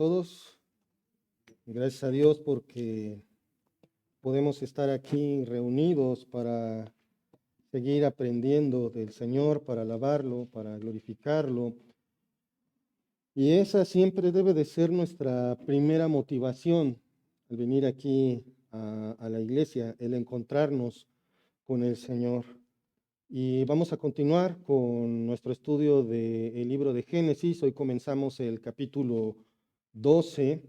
todos. Gracias a Dios porque podemos estar aquí reunidos para seguir aprendiendo del Señor, para alabarlo, para glorificarlo. Y esa siempre debe de ser nuestra primera motivación al venir aquí a la iglesia, el encontrarnos con el Señor. Y vamos a continuar con nuestro estudio del libro de Génesis. Hoy comenzamos el capítulo 12.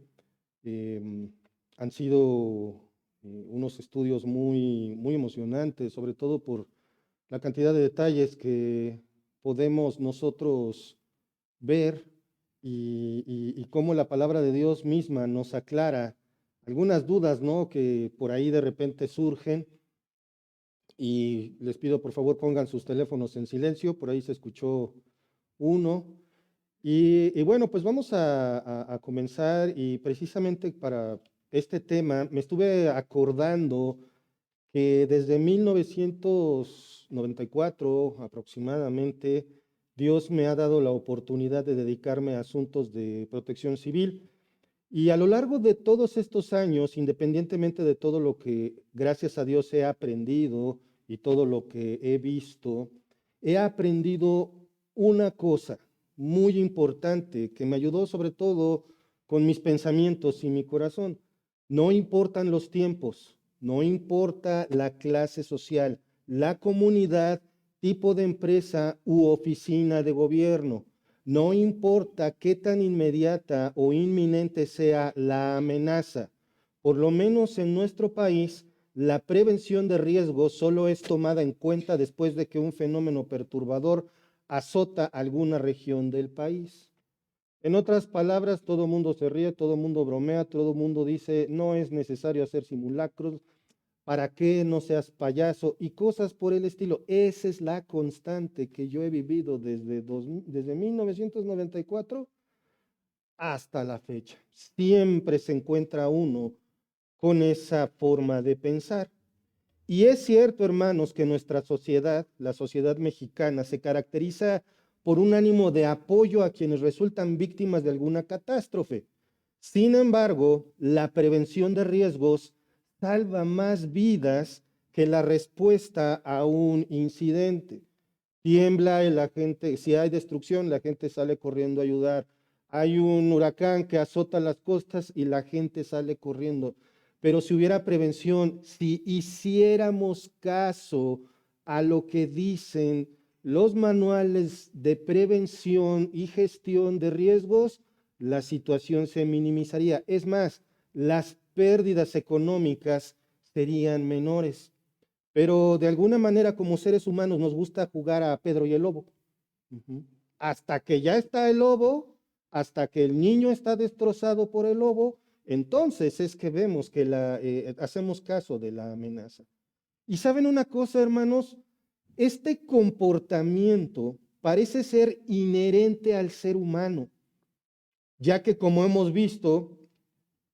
Han sido unos estudios muy emocionantes, sobre todo por la cantidad de detalles que podemos nosotros ver y cómo la palabra de Dios misma nos aclara algunas dudas, ¿no?, que por ahí de repente surgen. Y les pido, por favor, pongan sus teléfonos en silencio. Por ahí se escuchó uno. Y bueno, pues vamos a comenzar. Y precisamente para este tema me estuve acordando que desde 1994 aproximadamente, Dios me ha dado la oportunidad de dedicarme a asuntos de protección civil. Y a lo largo de todos estos años, independientemente de todo lo que, gracias a Dios, he aprendido y todo lo que he visto, he aprendido una cosa muy importante que me ayudó sobre todo con mis pensamientos y mi corazón. No importan los tiempos, no importa la clase social, la comunidad, tipo de empresa u oficina de gobierno. No importa qué tan inmediata o inminente sea la amenaza, por lo menos en nuestro país, la prevención de riesgos solo es tomada en cuenta después de que un fenómeno perturbador azota alguna región del país. En otras palabras, todo mundo se ríe, todo mundo bromea, todo mundo dice, no es necesario hacer simulacros, ¿para qué no seas payaso? Y cosas por el estilo. Esa es la constante que yo he vivido desde 1994 hasta la fecha. Siempre se encuentra uno con esa forma de pensar. Y es cierto, hermanos, que nuestra sociedad, la sociedad mexicana, se caracteriza por un ánimo de apoyo a quienes resultan víctimas de alguna catástrofe. Sin embargo, la prevención de riesgos salva más vidas que la respuesta a un incidente. Tiembla y la gente, si hay destrucción, la gente sale corriendo a ayudar. Hay un huracán que azota las costas y la gente sale corriendo. Pero si hubiera prevención, si hiciéramos caso a lo que dicen los manuales de prevención y gestión de riesgos, la situación se minimizaría. Es más, las pérdidas económicas serían menores. Pero de alguna manera, como seres humanos, nos gusta jugar a Pedro y el lobo. Hasta que ya está el lobo, hasta que el niño está destrozado por el lobo, entonces es que vemos que hacemos caso de la amenaza. Y saben una cosa, hermanos, este comportamiento parece ser inherente al ser humano, ya que como hemos visto,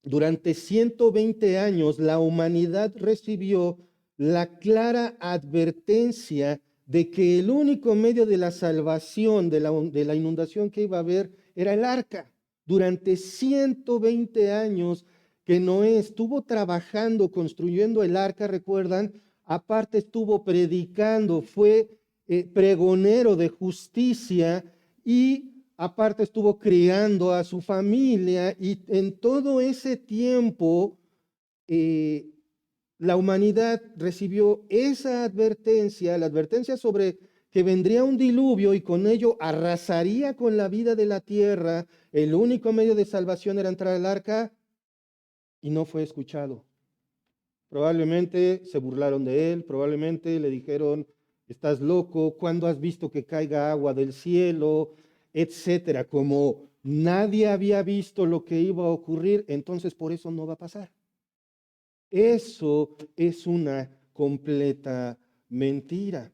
durante 120 años la humanidad recibió la clara advertencia de que el único medio de la salvación de la inundación que iba a haber era el arca. Durante 120 años que Noé estuvo trabajando, construyendo el arca, recuerdan, aparte estuvo predicando, fue pregonero de justicia y aparte estuvo criando a su familia, y en todo ese tiempo la humanidad recibió esa advertencia, la advertencia sobre que vendría un diluvio y con ello arrasaría con la vida de la tierra. El único medio de salvación era entrar al arca y no fue escuchado. Probablemente se burlaron de él, probablemente le dijeron, estás loco, ¿cuándo has visto que caiga agua del cielo?, etcétera. Como nadie había visto lo que iba a ocurrir, entonces por eso no va a pasar. Eso es una completa mentira.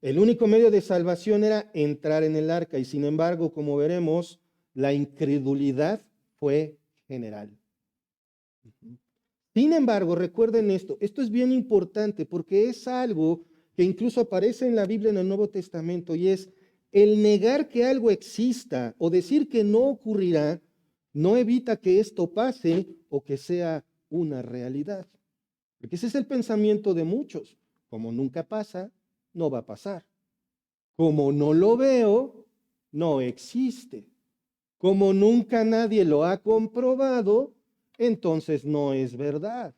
El único medio de salvación era entrar en el arca y sin embargo, como veremos, la incredulidad fue general. Sin embargo, recuerden esto es bien importante porque es algo que incluso aparece en la Biblia en el Nuevo Testamento, y es el negar que algo exista o decir que no ocurrirá no evita que esto pase o que sea una realidad. Porque ese es el pensamiento de muchos. Como nunca pasa, no va a pasar. Como no lo veo, no existe. Como nunca nadie lo ha comprobado, entonces no es verdad.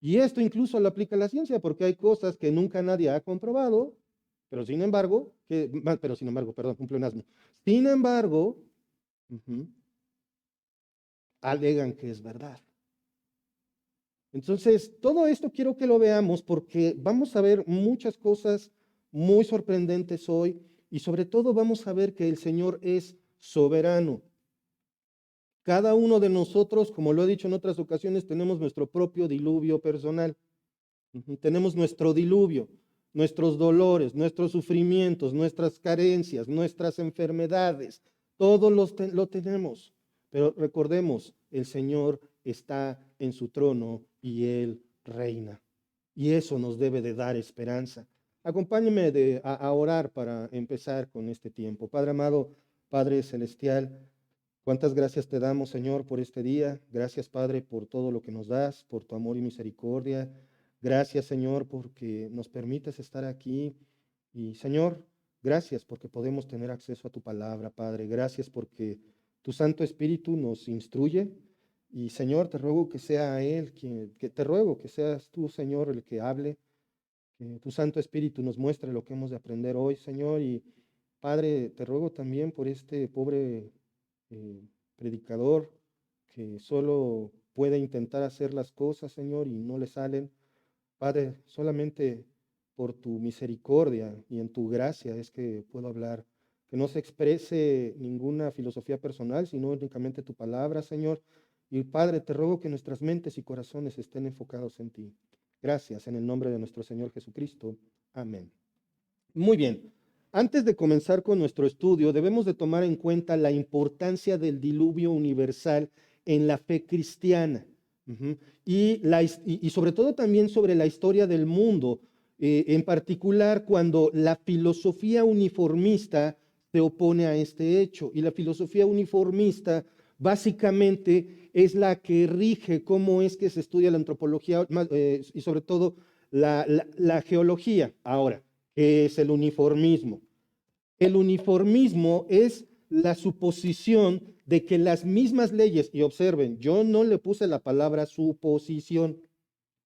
Y esto incluso lo aplica a la ciencia, porque hay cosas que nunca nadie ha comprobado, pero sin embargo, perdón, un pleonasmo. Sin embargo, alegan que es verdad. Entonces, todo esto quiero que lo veamos porque vamos a ver muchas cosas muy sorprendentes hoy y sobre todo vamos a ver que el Señor es soberano. Cada uno de nosotros, como lo he dicho en otras ocasiones, tenemos nuestro propio diluvio personal. Tenemos nuestro diluvio, nuestros dolores, nuestros sufrimientos, nuestras carencias, nuestras enfermedades. Todos lo tenemos. Pero recordemos, el Señor está en su trono y Él reina. Y eso nos debe de dar esperanza. Acompáñenme a orar para empezar con este tiempo. Padre amado, Padre celestial, cuántas gracias te damos, Señor, por este día. Gracias, Padre, por todo lo que nos das, por tu amor y misericordia. Gracias, Señor, porque nos permites estar aquí. Y, Señor, gracias porque podemos tener acceso a tu palabra, Padre. Gracias porque tu Santo Espíritu nos instruye. Y, Señor, te ruego que sea Él te ruego que seas tú, Señor, el que hable. Que tu Santo Espíritu nos muestre lo que hemos de aprender hoy, Señor. Y, Padre, te ruego también por este pobre predicador que solo puede intentar hacer las cosas, Señor, y no le salen. Padre, solamente por tu misericordia y en tu gracia es que puedo hablar. Que no se exprese ninguna filosofía personal, sino únicamente tu palabra, Señor. Y Padre, te ruego que nuestras mentes y corazones estén enfocados en ti. Gracias, en el nombre de nuestro Señor Jesucristo. Amén. Muy bien. Antes de comenzar con nuestro estudio, debemos de tomar en cuenta la importancia del diluvio universal en la fe cristiana. Y sobre todo también sobre la historia del mundo, en particular cuando la filosofía uniformista se opone a este hecho. Y la filosofía uniformista básicamente es la que rige cómo es que se estudia la antropología y sobre todo la geología. Ahora, ¿qué es el uniformismo? El uniformismo es la suposición de que las mismas leyes, y observen, yo no le puse la palabra suposición,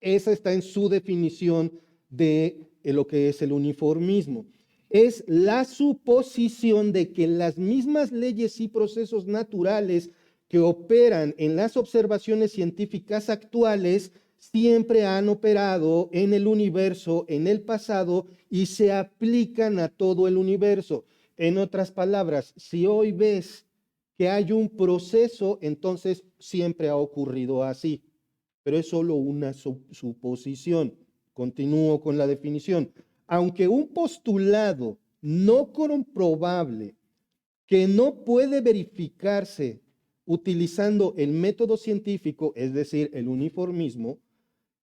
esa está en su definición de lo que es el uniformismo. Es la suposición de que las mismas leyes y procesos naturales que operan en las observaciones científicas actuales siempre han operado en el universo, en el pasado, y se aplican a todo el universo. En otras palabras, si hoy ves que hay un proceso, entonces siempre ha ocurrido así. Pero es solo una suposición. Continúo con la definición. Aunque un postulado no comprobable que no puede verificarse utilizando el método científico, es decir, el uniformismo,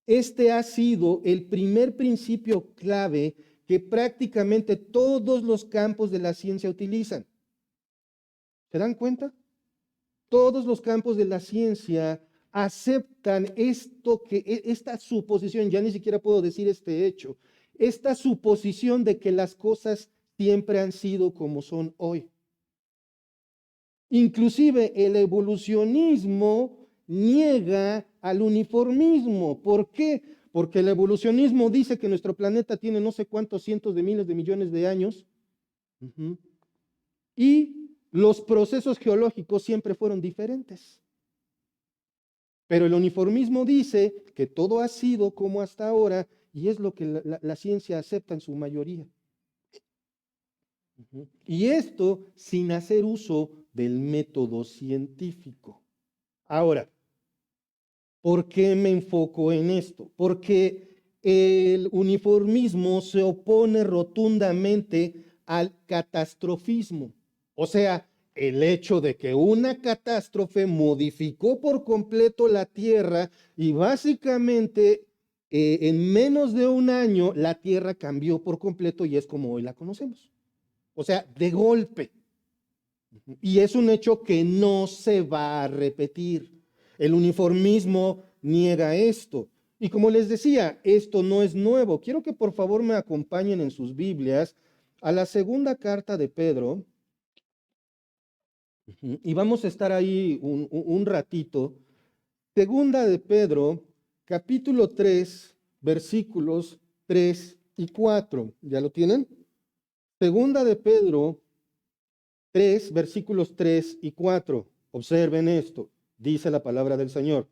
este ha sido el primer principio clave que prácticamente todos los campos de la ciencia utilizan. ¿Se dan cuenta? Todos los campos de la ciencia aceptan esta suposición, ya ni siquiera puedo decir este hecho, esta suposición de que las cosas siempre han sido como son hoy. Inclusive el evolucionismo niega al uniformismo. ¿Por qué? Porque el evolucionismo dice que nuestro planeta tiene no sé cuántos cientos de miles de millones de años. Y los procesos geológicos siempre fueron diferentes. Pero el uniformismo dice que todo ha sido como hasta ahora y es lo que la ciencia acepta en su mayoría. Y esto sin hacer uso del método científico. Ahora, ¿por qué me enfoco en esto? Porque el uniformismo se opone rotundamente al catastrofismo. O sea, el hecho de que una catástrofe modificó por completo la Tierra y básicamente en menos de un año la Tierra cambió por completo y es como hoy la conocemos. O sea, de golpe. Y es un hecho que no se va a repetir. El uniformismo niega esto. Y como les decía, esto no es nuevo. Quiero que por favor me acompañen en sus Biblias a la segunda carta de Pedro. Y vamos a estar ahí un ratito. Segunda de Pedro, capítulo 3, versículos 3 y 4. ¿Ya lo tienen? Segunda de Pedro 3, versículos 3 y 4. Observen esto. Dice la palabra del Señor.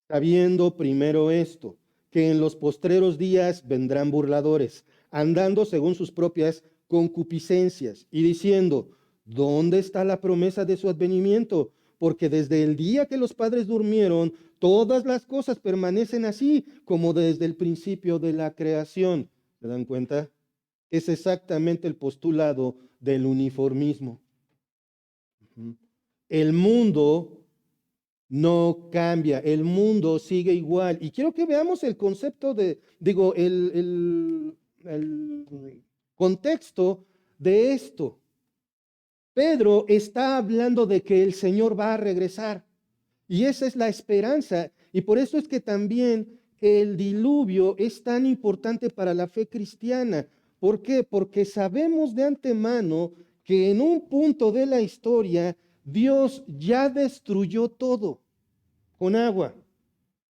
Sabiendo primero esto, que en los postreros días vendrán burladores, andando según sus propias concupiscencias y diciendo, ¿dónde está la promesa de su advenimiento? Porque desde el día que los padres durmieron, todas las cosas permanecen así como desde el principio de la creación. ¿Se dan cuenta? Es exactamente el postulado del uniformismo. El mundo no cambia, el mundo sigue igual. Y quiero que veamos el concepto el contexto de esto. Pedro está hablando de que el Señor va a regresar. Y esa es la esperanza. Y por eso es que también el diluvio es tan importante para la fe cristiana. ¿Por qué? Porque sabemos de antemano que en un punto de la historia Dios ya destruyó todo con agua.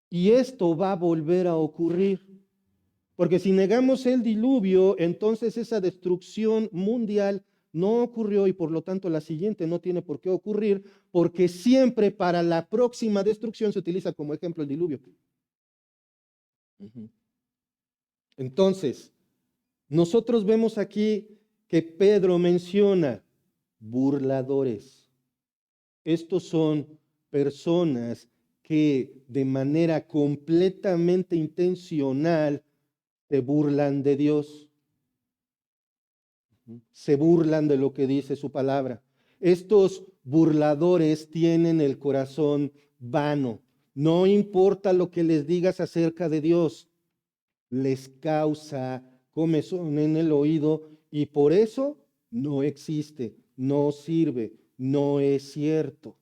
Y esto va a volver a ocurrir. Porque si negamos el diluvio, entonces esa destrucción mundial no ocurrió y por lo tanto la siguiente no tiene por qué ocurrir, porque siempre para la próxima destrucción se utiliza como ejemplo el diluvio. Entonces, nosotros vemos aquí que Pedro menciona burladores. Estos son personas que de manera completamente intencional se burlan de Dios, se burlan de lo que dice su palabra. Estos burladores tienen el corazón vano. No importa lo que les digas acerca de Dios, les causa comezón en el oído y por eso no existe, no sirve, no es cierto.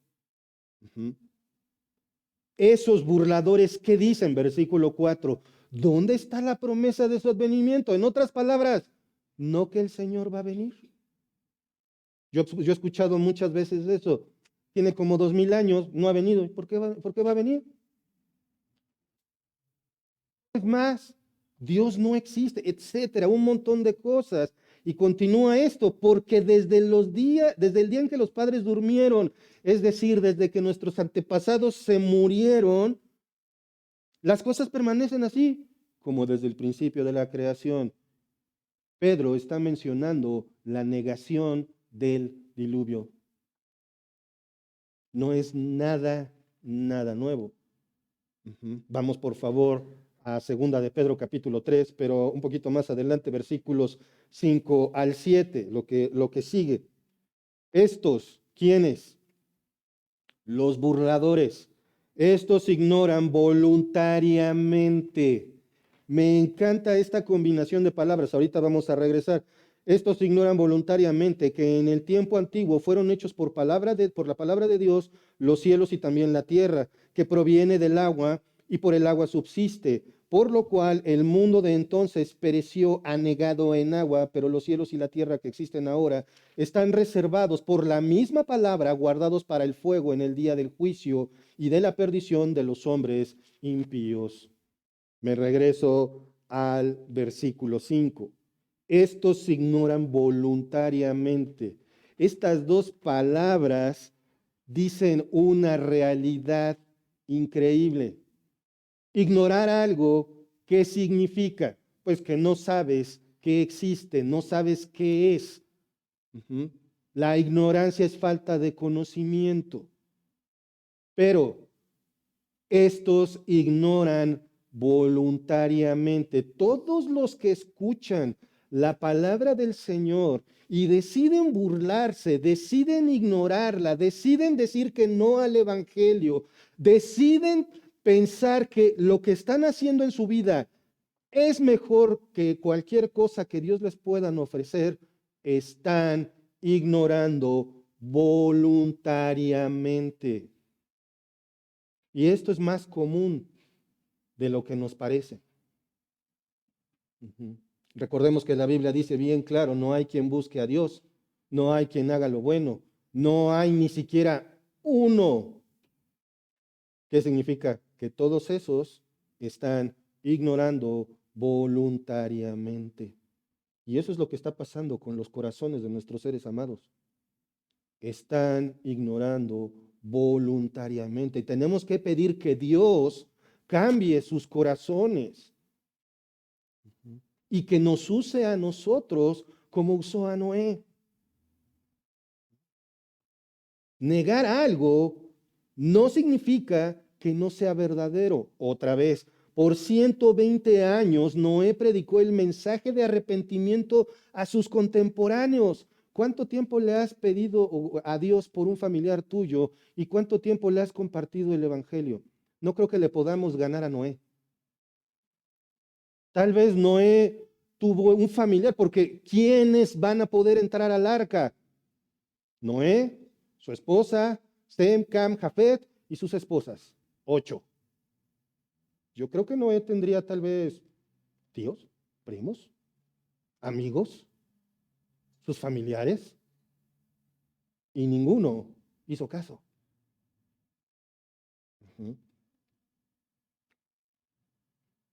Esos burladores, ¿qué dicen? Versículo 4. ¿Dónde está la promesa de su advenimiento? En otras palabras, ¿no que el Señor va a venir? Yo he escuchado muchas veces eso. Tiene como 2000 años, no ha venido. ¿Por qué va a venir? Es más, Dios no existe, etcétera, un montón de cosas. Y continúa esto, porque desde el día en que los padres durmieron, es decir, desde que nuestros antepasados se murieron, las cosas permanecen así, como desde el principio de la creación. Pedro está mencionando la negación del diluvio. No es nada nuevo. Vamos por favor a segunda de Pedro capítulo 3, pero un poquito más adelante, versículos 5 al 7, lo que sigue. Estos, ¿quiénes? Los burladores. Estos ignoran voluntariamente. Me encanta esta combinación de palabras. Ahorita vamos a regresar. Estos ignoran voluntariamente que en el tiempo antiguo fueron hechos por la palabra de Dios los cielos y también la tierra, que proviene del agua y por el agua subsiste, por lo cual el mundo de entonces pereció anegado en agua, pero los cielos y la tierra que existen ahora están reservados por la misma palabra, guardados para el fuego en el día del juicio y de la perdición de los hombres impíos. Me regreso al versículo 5. Estos se ignoran voluntariamente. Estas dos palabras dicen una realidad increíble. Ignorar algo, ¿qué significa? Pues que no sabes que existe, no sabes qué es. La ignorancia es falta de conocimiento. Pero estos ignoran voluntariamente. Todos los que escuchan la palabra del Señor y deciden burlarse, deciden ignorarla, deciden decir que no al Evangelio, deciden pensar que lo que están haciendo en su vida es mejor que cualquier cosa que Dios les pueda ofrecer, están ignorando voluntariamente. Y esto es más común de lo que nos parece. Ujú. Recordemos que la Biblia dice bien claro, no hay quien busque a Dios, no hay quien haga lo bueno, no hay ni siquiera uno. ¿Qué significa? Que todos esos están ignorando voluntariamente. Y eso es lo que está pasando con los corazones de nuestros seres amados. Están ignorando voluntariamente. Tenemos que pedir que Dios cambie sus corazones y que nos use a nosotros como usó a Noé. Negar algo no significa que no sea verdadero. Otra vez, por 120 años Noé predicó el mensaje de arrepentimiento a sus contemporáneos. ¿Cuánto tiempo le has pedido a Dios por un familiar tuyo y cuánto tiempo le has compartido el Evangelio? No creo que le podamos ganar a Noé. Tal vez Noé tuvo un familiar, porque ¿quiénes van a poder entrar al arca? Noé, su esposa, Sem, Cam, Jafet y sus esposas. 8. Yo creo que Noé tendría tal vez tíos, primos, amigos, sus familiares, y ninguno hizo caso. Ujú.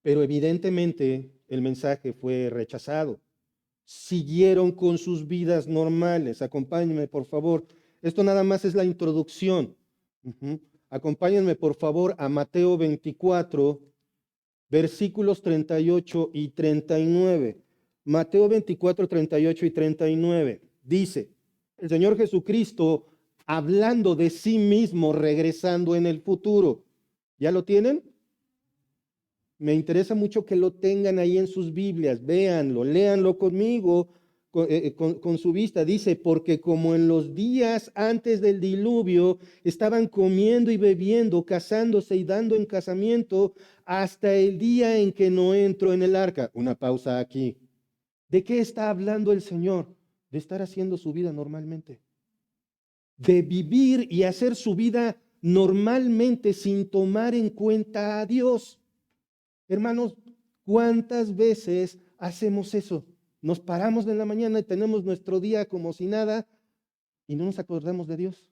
Pero evidentemente el mensaje fue rechazado. Siguieron con sus vidas normales. Acompáñenme, por favor. Esto nada más es la introducción. Ujú. Acompáñenme, por favor, a Mateo 24, versículos 38 y 39. Mateo 24, 38 y 39. Dice, el Señor Jesucristo hablando de sí mismo, regresando en el futuro. ¿Ya lo tienen? Me interesa mucho que lo tengan ahí en sus Biblias, véanlo, léanlo conmigo, con su vista. Dice, porque como en los días antes del diluvio estaban comiendo y bebiendo, casándose y dando en casamiento, hasta el día en que no entró en el arca. Una pausa aquí. ¿De qué está hablando el Señor? De estar haciendo su vida normalmente. De vivir y hacer su vida normalmente sin tomar en cuenta a Dios. Hermanos, ¿cuántas veces hacemos eso? Nos paramos en la mañana y tenemos nuestro día como si nada y no nos acordamos de Dios.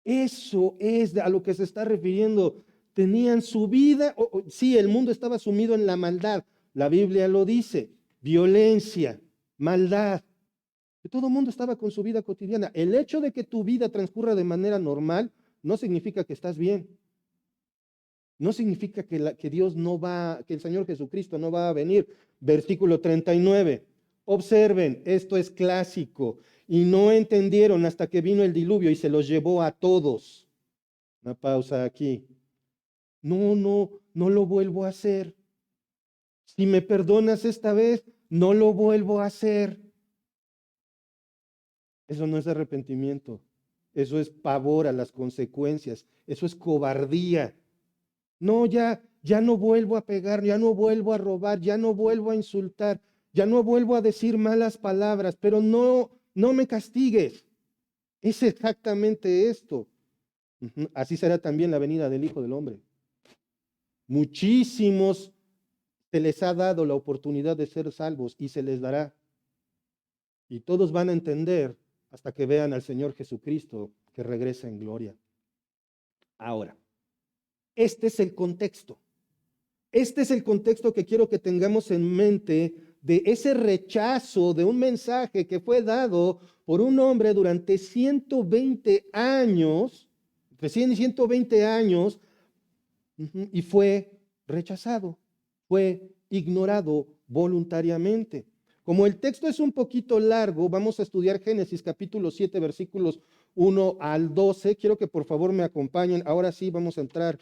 Eso es a lo que se está refiriendo. Tenían su vida, sí, el mundo estaba sumido en la maldad. La Biblia lo dice, violencia, maldad. Todo el mundo estaba con su vida cotidiana. El hecho de que tu vida transcurra de manera normal no significa que estás bien. No significa que Dios no va, que el Señor Jesucristo no va a venir. Versículo 39. Observen, esto es clásico. Y no entendieron hasta que vino el diluvio y se los llevó a todos. Una pausa aquí. No lo vuelvo a hacer. Si me perdonas esta vez, no lo vuelvo a hacer. Eso no es arrepentimiento. Eso es pavor a las consecuencias. Eso es cobardía. No, ya no vuelvo a pegar, ya no vuelvo a robar, ya no vuelvo a insultar, ya no vuelvo a decir malas palabras, pero no me castigues. Es exactamente esto. Así será también la venida del Hijo del Hombre. Muchísimos se les ha dado la oportunidad de ser salvos y se les dará. Y todos van a entender hasta que vean al Señor Jesucristo que regresa en gloria. Ahora, este es el contexto. Este es el contexto que quiero que tengamos en mente de ese rechazo de un mensaje que fue dado por un hombre durante 120 años, recién 120 años, y fue rechazado, fue ignorado voluntariamente. Como el texto es un poquito largo, vamos a estudiar Génesis capítulo 7, versículos 1 al 12. Quiero que por favor me acompañen. Ahora sí vamos a entrar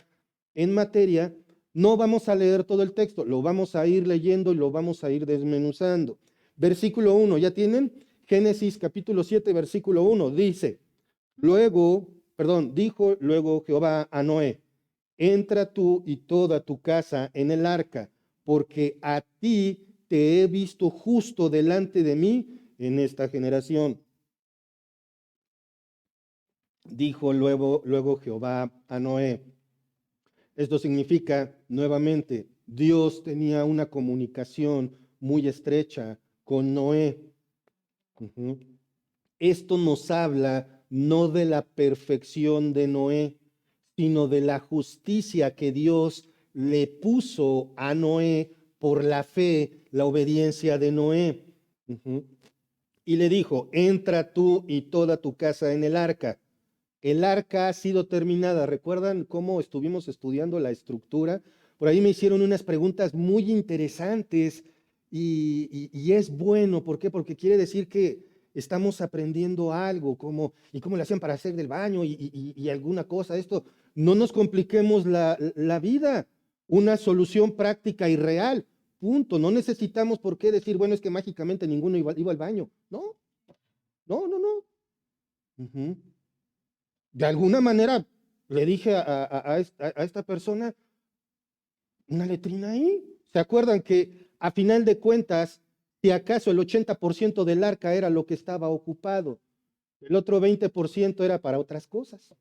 en materia. No vamos a leer todo el texto, lo vamos a ir leyendo y lo vamos a ir desmenuzando. Versículo 1, ¿ya tienen? Génesis capítulo 7, versículo 1, dice, dijo luego Jehová a Noé, entra tú y toda tu casa en el arca, porque a ti te he visto justo delante de mí en esta generación. dijo luego Jehová a Noé. Esto significa, nuevamente, Dios tenía una comunicación muy estrecha con Noé. Ujú. Esto nos habla no de la perfección de Noé, sino de la justicia que Dios le puso a Noé por la fe, la obediencia de Noé. Ujú. Y le dijo, entra tú y toda tu casa en el arca. El arca ha sido terminada. ¿Recuerdan cómo estuvimos estudiando la estructura? Por ahí me hicieron unas preguntas muy interesantes y es bueno. ¿Por qué? Porque quiere decir que estamos aprendiendo algo, y cómo le hacían para hacer del baño y alguna cosa. Esto, no nos compliquemos la vida. Una solución práctica y real. Punto. No necesitamos por qué decir, bueno, es que mágicamente ninguno iba al baño. No, no, no, no. Ujú. De alguna manera le dije a esta persona una letrina ahí. ¿Se acuerdan que a final de cuentas, si acaso el 80% del arca era lo que estaba ocupado, el otro 20% era para otras cosas?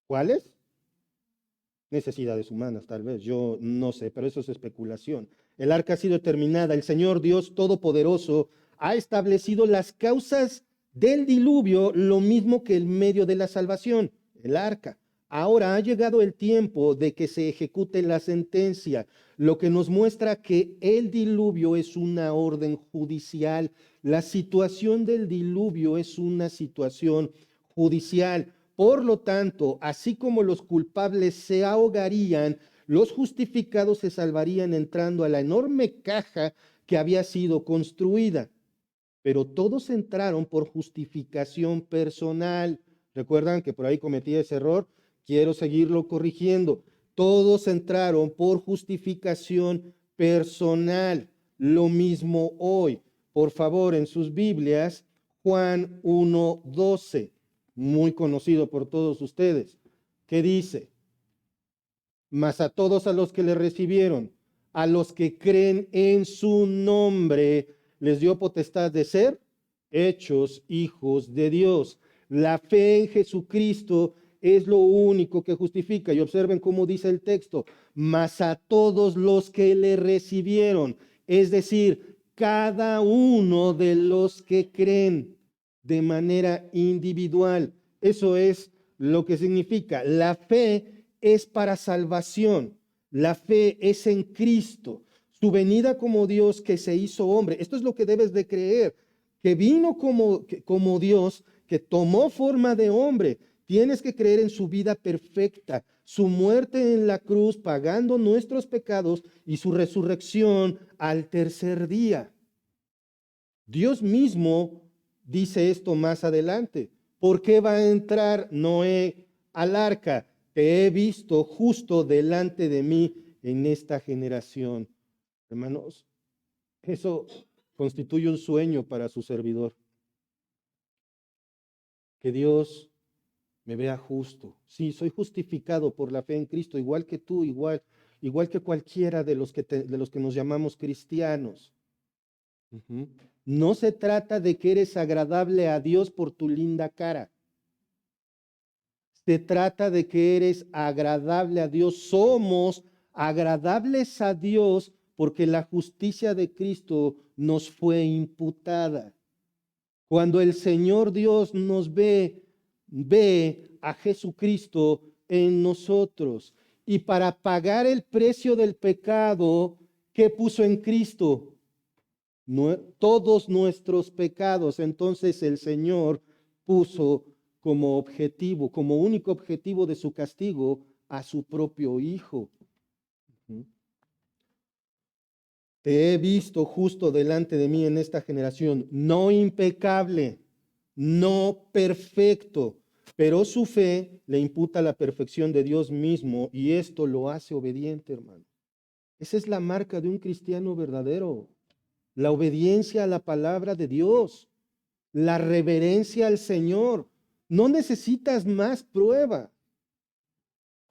¿Cuáles? Necesidades humanas, tal vez, yo no sé, pero eso es especulación. El arca ha sido terminada, el Señor Dios Todopoderoso ha establecido las causas del diluvio, lo mismo que el medio de la salvación, el arca. Ahora ha llegado el tiempo de que se ejecute la sentencia, lo que nos muestra que el diluvio es una orden judicial. La situación del diluvio es una situación judicial. Por lo tanto, así como los culpables se ahogarían, los justificados se salvarían entrando a la enorme caja que había sido construida. Pero todos entraron por justificación personal. Recuerdan que por ahí cometí ese error. Quiero seguirlo corrigiendo. Todos entraron por justificación personal. Lo mismo hoy. Por favor, en sus Biblias, Juan 1:12, muy conocido por todos ustedes, que dice, mas a todos a los que le recibieron, a los que creen en su nombre, les dio potestad de ser hechos hijos de Dios. La fe en Jesucristo es lo único que justifica. Y observen cómo dice el texto, mas a todos los que le recibieron, es decir, cada uno de los que creen de manera individual. Eso es lo que significa. La fe es para salvación. La fe es en Cristo. Su venida como Dios que se hizo hombre. Esto es lo que debes de creer. Que vino como Dios, que tomó forma de hombre. Tienes que creer en su vida perfecta, su muerte en la cruz pagando nuestros pecados y su resurrección al tercer día. Dios mismo dice esto más adelante. ¿Por qué va a entrar Noé al arca? Te he visto justo delante de mí en esta generación. Hermanos, eso constituye un sueño para su servidor. Que Dios me vea justo. Sí, soy justificado por la fe en Cristo, igual que tú, igual que cualquiera de los que nos llamamos cristianos. Ujú. No se trata de que eres agradable a Dios por tu linda cara. Se trata de que eres agradable a Dios. Somos agradables a Dios porque la justicia de Cristo nos fue imputada. Cuando el Señor Dios nos ve a Jesucristo en nosotros. Y para pagar el precio del pecado, ¿qué puso en Cristo? Todos nuestros pecados. Entonces el Señor puso como objetivo, como único objetivo de su castigo, a su propio Hijo. Te he visto justo delante de mí en esta generación, no impecable, no perfecto, pero su fe le imputa la perfección de Dios mismo y esto lo hace obediente, hermano. Esa es la marca de un cristiano verdadero. La obediencia a la palabra de Dios, la reverencia al Señor. No necesitas más prueba.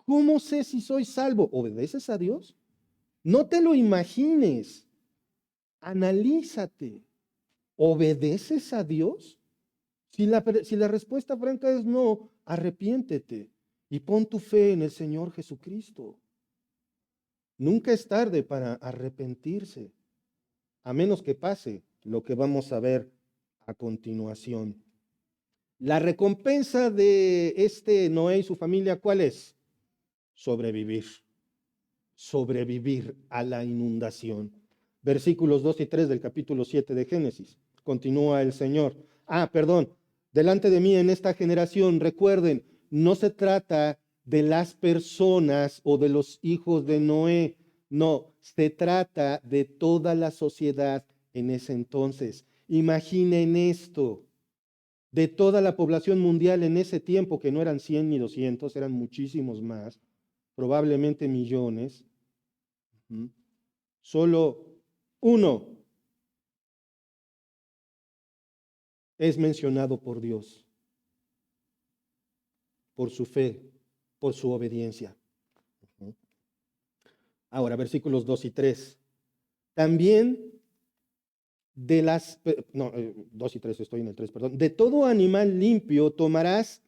¿Cómo sé si soy salvo? ¿Obedeces a Dios? No te lo imagines. Analízate. ¿Obedeces a Dios? Si la respuesta franca es no, arrepiéntete y pon tu fe en el Señor Jesucristo. Nunca es tarde para arrepentirse, a menos que pase lo que vamos a ver a continuación. La recompensa de Noé y su familia, ¿cuál es? Sobrevivir. Sobrevivir a la inundación. Versículos 2 y 3 del capítulo 7 de Génesis. Continúa el Señor. Perdón. Delante de mí en esta generación, recuerden, no se trata de las personas o de los hijos de Noé. No, se trata de toda la sociedad en ese entonces. Imaginen esto. De toda la población mundial en ese tiempo, que no eran 100 ni 200, eran muchísimos más, probablemente millones, solo uno es mencionado por Dios, por su fe, por su obediencia. Ahora, versículos 2 y 3. También de las, no, 2 y 3, estoy en el 3, perdón. De todo animal limpio tomarás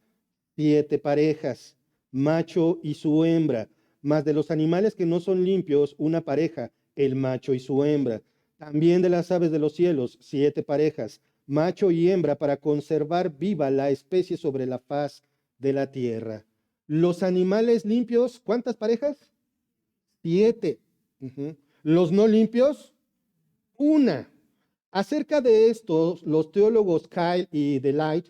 7 parejas, macho y su hembra, mas de los animales que no son limpios, una pareja, el macho y su hembra. También de las aves de los cielos, 7 parejas, macho y hembra, para conservar viva la especie sobre la faz de la tierra. Los animales limpios, ¿cuántas parejas? 7. Los no limpios, una. Acerca de esto, los teólogos Kyle y Delight,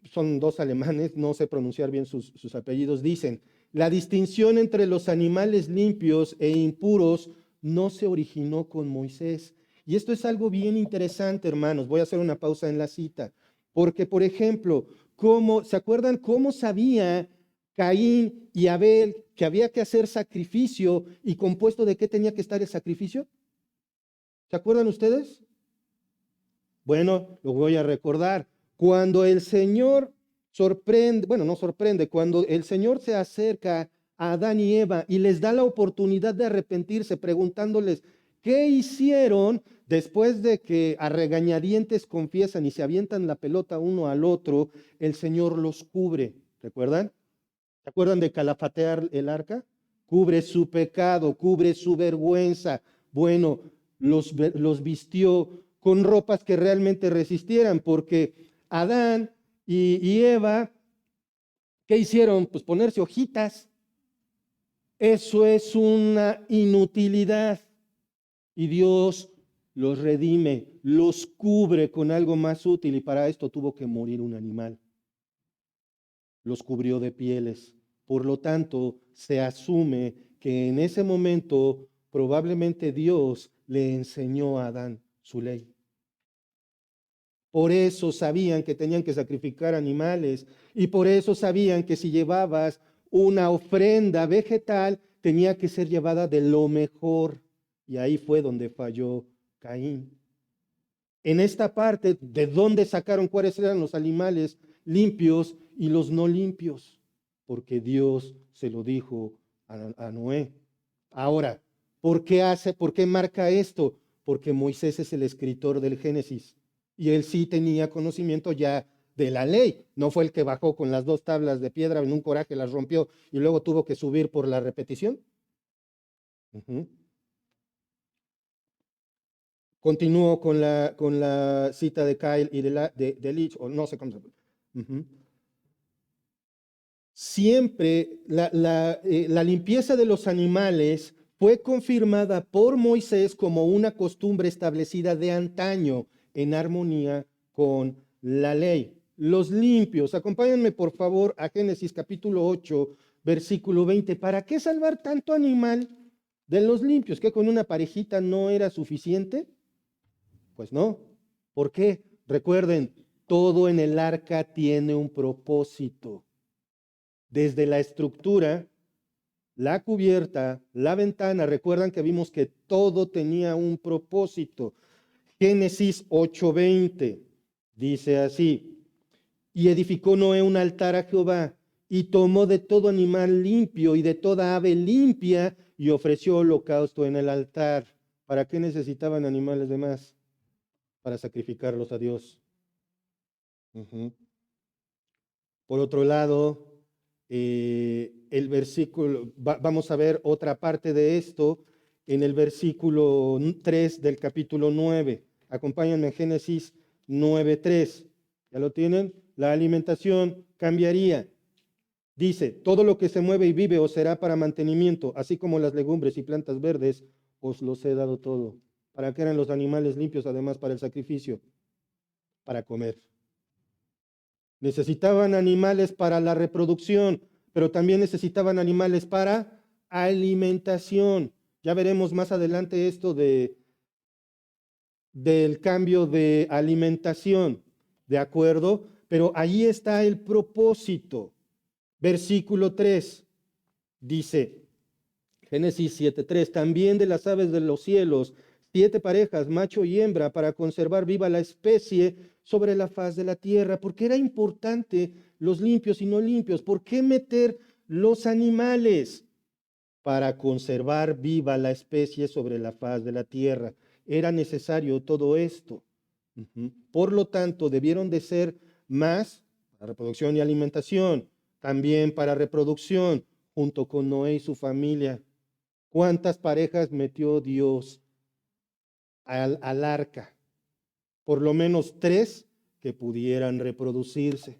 son dos alemanes, no sé pronunciar bien sus apellidos, dicen, la distinción entre los animales limpios e impuros no se originó con Moisés. Y esto es algo bien interesante, hermanos. Voy a hacer una pausa en la cita. Porque, por ejemplo, ¿se acuerdan cómo sabía Caín y Abel que había que hacer sacrificio y compuesto de qué tenía que estar el sacrificio? ¿Se acuerdan ustedes? Bueno, lo voy a recordar. Cuando el Señor sorprende, bueno, no sorprende, cuando el Señor se acerca a Adán y Eva y les da la oportunidad de arrepentirse, preguntándoles, ¿qué hicieron después de que a regañadientes confiesan y se avientan la pelota uno al otro? El Señor los cubre, ¿recuerdan? ¿Se acuerdan de calafatear el arca? Cubre su pecado, cubre su vergüenza. Bueno, los vistió con ropas que realmente resistieran, porque Adán y Eva, ¿qué hicieron? Pues ponerse hojitas. Eso es una inutilidad. Y Dios los redime, los cubre con algo más útil, y para esto tuvo que morir un animal. Los cubrió de pieles. Por lo tanto, se asume que en ese momento probablemente Dios le enseñó a Adán su ley. Por eso sabían que tenían que sacrificar animales, y por eso sabían que si llevabas una ofrenda vegetal, tenía que ser llevada de lo mejor. Y ahí fue donde falló Caín. En esta parte, ¿de dónde sacaron cuáles eran los animales limpios y los no limpios? Porque Dios se lo dijo a Noé. Ahora, por qué marca esto? Porque Moisés es el escritor del Génesis y él sí tenía conocimiento ya de la ley. No fue el que bajó con las 2 tablas de piedra, en un coraje las rompió y luego tuvo que subir por la repetición. Continúo con la cita de Kyle y de Leach, o no sé cómo se llama. Siempre la limpieza de los animales fue confirmada por Moisés como una costumbre establecida de antaño en armonía con la ley. Los limpios, acompáñenme por favor a Génesis capítulo 8, versículo 20. ¿Para qué salvar tanto animal de los limpios? ¿Que con una parejita no era suficiente? Pues no. ¿Por qué? Recuerden, todo en el arca tiene un propósito. Desde la estructura, la cubierta, la ventana, recuerdan que vimos que todo tenía un propósito. Génesis 8:20 dice así: y edificó Noé un altar a Jehová, y tomó de todo animal limpio y de toda ave limpia, y ofreció holocausto en el altar. ¿Para qué necesitaban animales de más? Para sacrificarlos a Dios. Por otro lado, el versículo, vamos a ver otra parte de esto en el versículo 3 del capítulo 9. Acompáñenme en Génesis 9:3. ¿Ya lo tienen? La alimentación cambiaría. Dice, todo lo que se mueve y vive os será para mantenimiento, así como las legumbres y plantas verdes, os los he dado todo. ¿Para qué eran los animales limpios, además, para el sacrificio? Para comer. Necesitaban animales para la reproducción, pero también necesitaban animales para alimentación. Ya veremos más adelante esto del cambio de alimentación, ¿de acuerdo? Pero ahí está el propósito. Versículo 3 dice, Génesis 7:3, también de las aves de los cielos, 7 parejas, macho y hembra, para conservar viva la especie sobre la faz de la tierra. ¿Por qué era importante los limpios y no limpios? ¿Por qué meter los animales? Para conservar viva la especie sobre la faz de la tierra. Era necesario todo esto. Por lo tanto, debieron de ser más para reproducción y alimentación, también para reproducción, junto con Noé y su familia. ¿Cuántas parejas metió Dios al arca? Por lo menos 3 que pudieran reproducirse.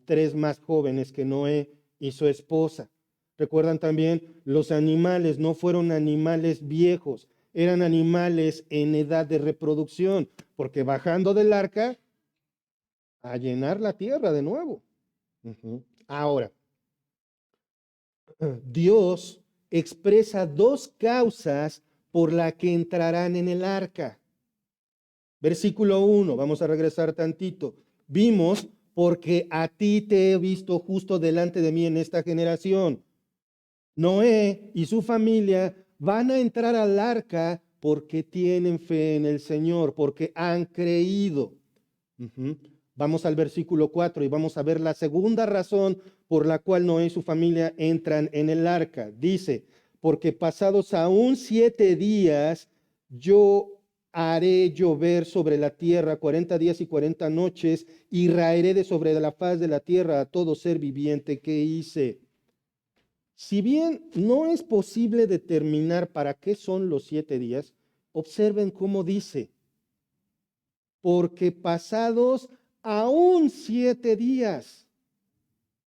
3 más jóvenes que Noé y su esposa. Recuerdan también, los animales no fueron animales viejos, eran animales en edad de reproducción, porque bajando del arca a llenar la tierra de nuevo. Ahora, Dios expresa 2 causas por la que entrarán en el arca. Versículo 1, vamos a regresar tantito. Vimos, porque a ti te he visto justo delante de mí en esta generación. Noé y su familia van a entrar al arca porque tienen fe en el Señor, porque han creído. Vamos al versículo 4 y vamos a ver la segunda razón por la cual Noé y su familia entran en el arca. Dice, porque pasados aún 7 días, yo haré llover sobre la tierra 40 días y 40 noches, y raeré de sobre la faz de la tierra a todo ser viviente que hice. Si bien no es posible determinar para qué son los 7 días, observen cómo dice, porque pasados aún 7 días,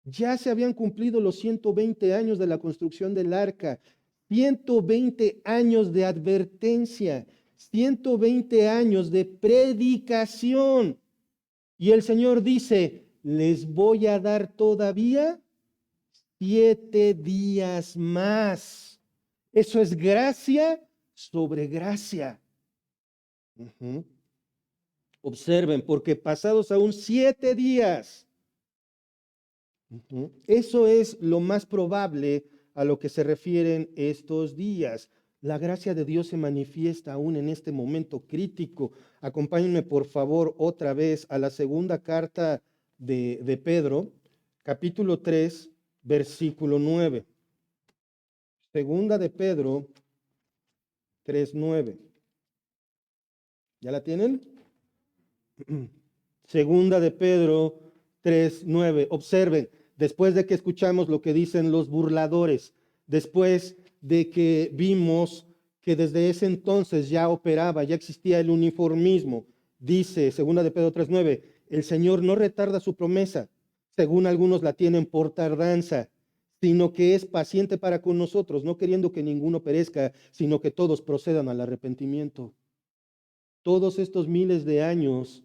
ya se habían cumplido los 120 años de la construcción del arca, 120 años de advertencia, 120 años de predicación. Y el Señor dice, les voy a dar todavía 7 días más. Eso es gracia sobre gracia. Observen, porque pasados aún 7 días. Eso es lo más probable a lo que se refieren estos días. La gracia de Dios se manifiesta aún en este momento crítico. Acompáñenme por favor otra vez a la segunda carta de Pedro, capítulo 3, versículo 9. Segunda de Pedro 3:9. ¿Ya la tienen? Segunda de Pedro 3:9. Observen, después de que escuchamos lo que dicen los burladores, después de que vimos que desde ese entonces ya operaba, ya existía el uniformismo, dice segunda de Pedro 3:9, el Señor no retarda su promesa, según algunos la tienen por tardanza, sino que es paciente para con nosotros, no queriendo que ninguno perezca, sino que todos procedan al arrepentimiento. Todos estos miles de años,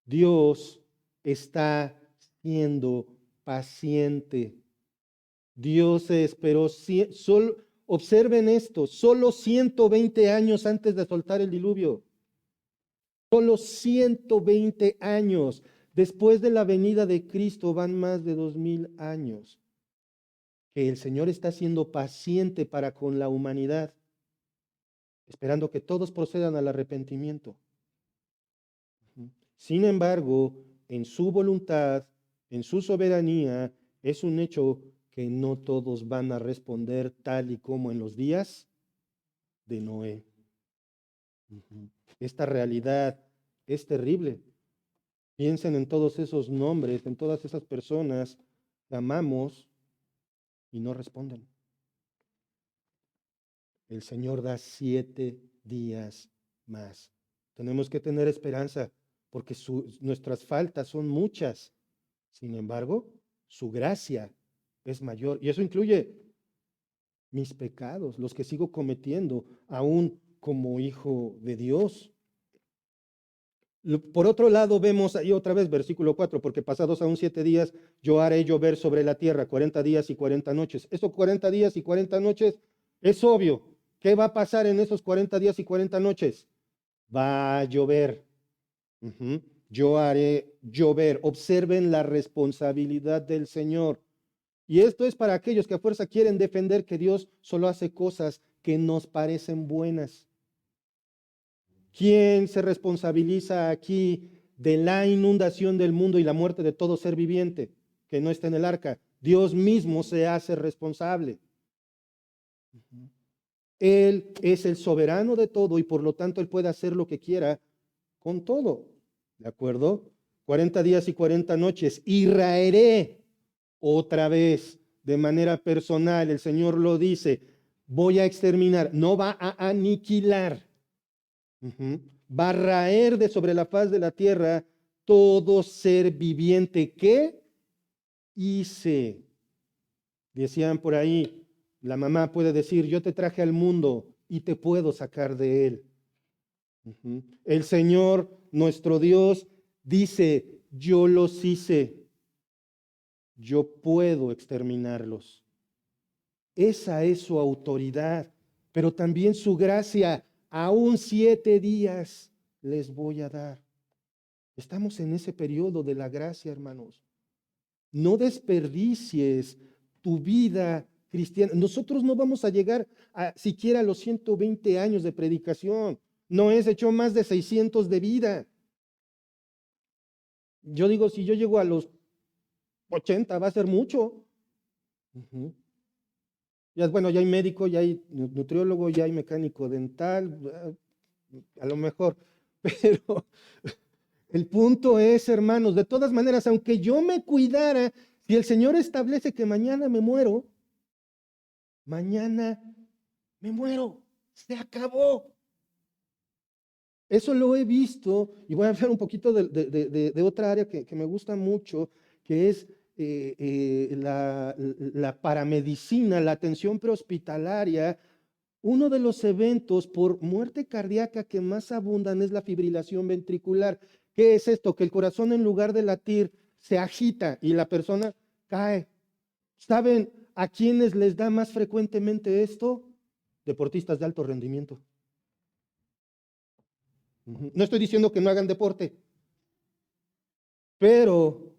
Dios está siendo paciente. Dios se esperó, observen esto, solo 120 años antes de soltar el diluvio. Solo 120 años. Después de la venida de Cristo van más de 2000 años. Que el Señor está siendo paciente para con la humanidad, esperando que todos procedan al arrepentimiento. Sin embargo, en su voluntad, en su soberanía, es un hecho que no todos van a responder tal y como en los días de Noé. Esta realidad es terrible. Piensen en todos esos nombres, en todas esas personas que amamos y no responden. El Señor da 7 días más. Tenemos que tener esperanza porque nuestras faltas son muchas. Sin embargo, su gracia es mayor. Y eso incluye mis pecados, los que sigo cometiendo, aún como hijo de Dios. Por otro lado, vemos ahí otra vez versículo 4, porque pasados aún 7 días, yo haré llover sobre la tierra 40 días y 40 noches. Esos 40 días y 40 noches es obvio. ¿Qué va a pasar en esos 40 días y 40 noches? Va a llover. Ujú. Yo haré llover. Observen la responsabilidad del Señor. Y esto es para aquellos que a fuerza quieren defender que Dios solo hace cosas que nos parecen buenas. ¿Quién se responsabiliza aquí de la inundación del mundo y la muerte de todo ser viviente que no está en el arca? Dios mismo se hace responsable. Él es el soberano de todo y por lo tanto Él puede hacer lo que quiera con todo. ¿De acuerdo? 40 días y 40 noches. Y raeré otra vez de manera personal. El Señor lo dice. Voy a exterminar. No va a aniquilar. Va a raer de sobre la faz de la tierra todo ser viviente que hice. Decían por ahí, la mamá puede decir, yo te traje al mundo y te puedo sacar de él. El Señor, nuestro Dios, dice, yo los hice, yo puedo exterminarlos. Esa es su autoridad, pero también su gracia. Aún 7 días les voy a dar. Estamos en ese periodo de la gracia, hermanos. No desperdicies tu vida cristiana. Nosotros no vamos a llegar a siquiera a los 120 años de predicación. No es hecho más de 600 de vida. Yo digo, si yo llego a los 80, va a ser mucho. Ya, bueno, ya hay médico, ya hay nutriólogo, ya hay mecánico dental, a lo mejor. Pero el punto es, hermanos, de todas maneras, aunque yo me cuidara, si el Señor establece que mañana me muero, mañana me muero, se acabó. Eso lo he visto y voy a hablar un poquito de otra área que me gusta mucho, que es la paramedicina, la atención prehospitalaria. Uno de los eventos por muerte cardíaca que más abundan es la fibrilación ventricular. ¿Qué es esto? Que el corazón en lugar de latir se agita y la persona cae. ¿Saben a quiénes les da más frecuentemente esto? Deportistas de alto rendimiento. No estoy diciendo que no hagan deporte, pero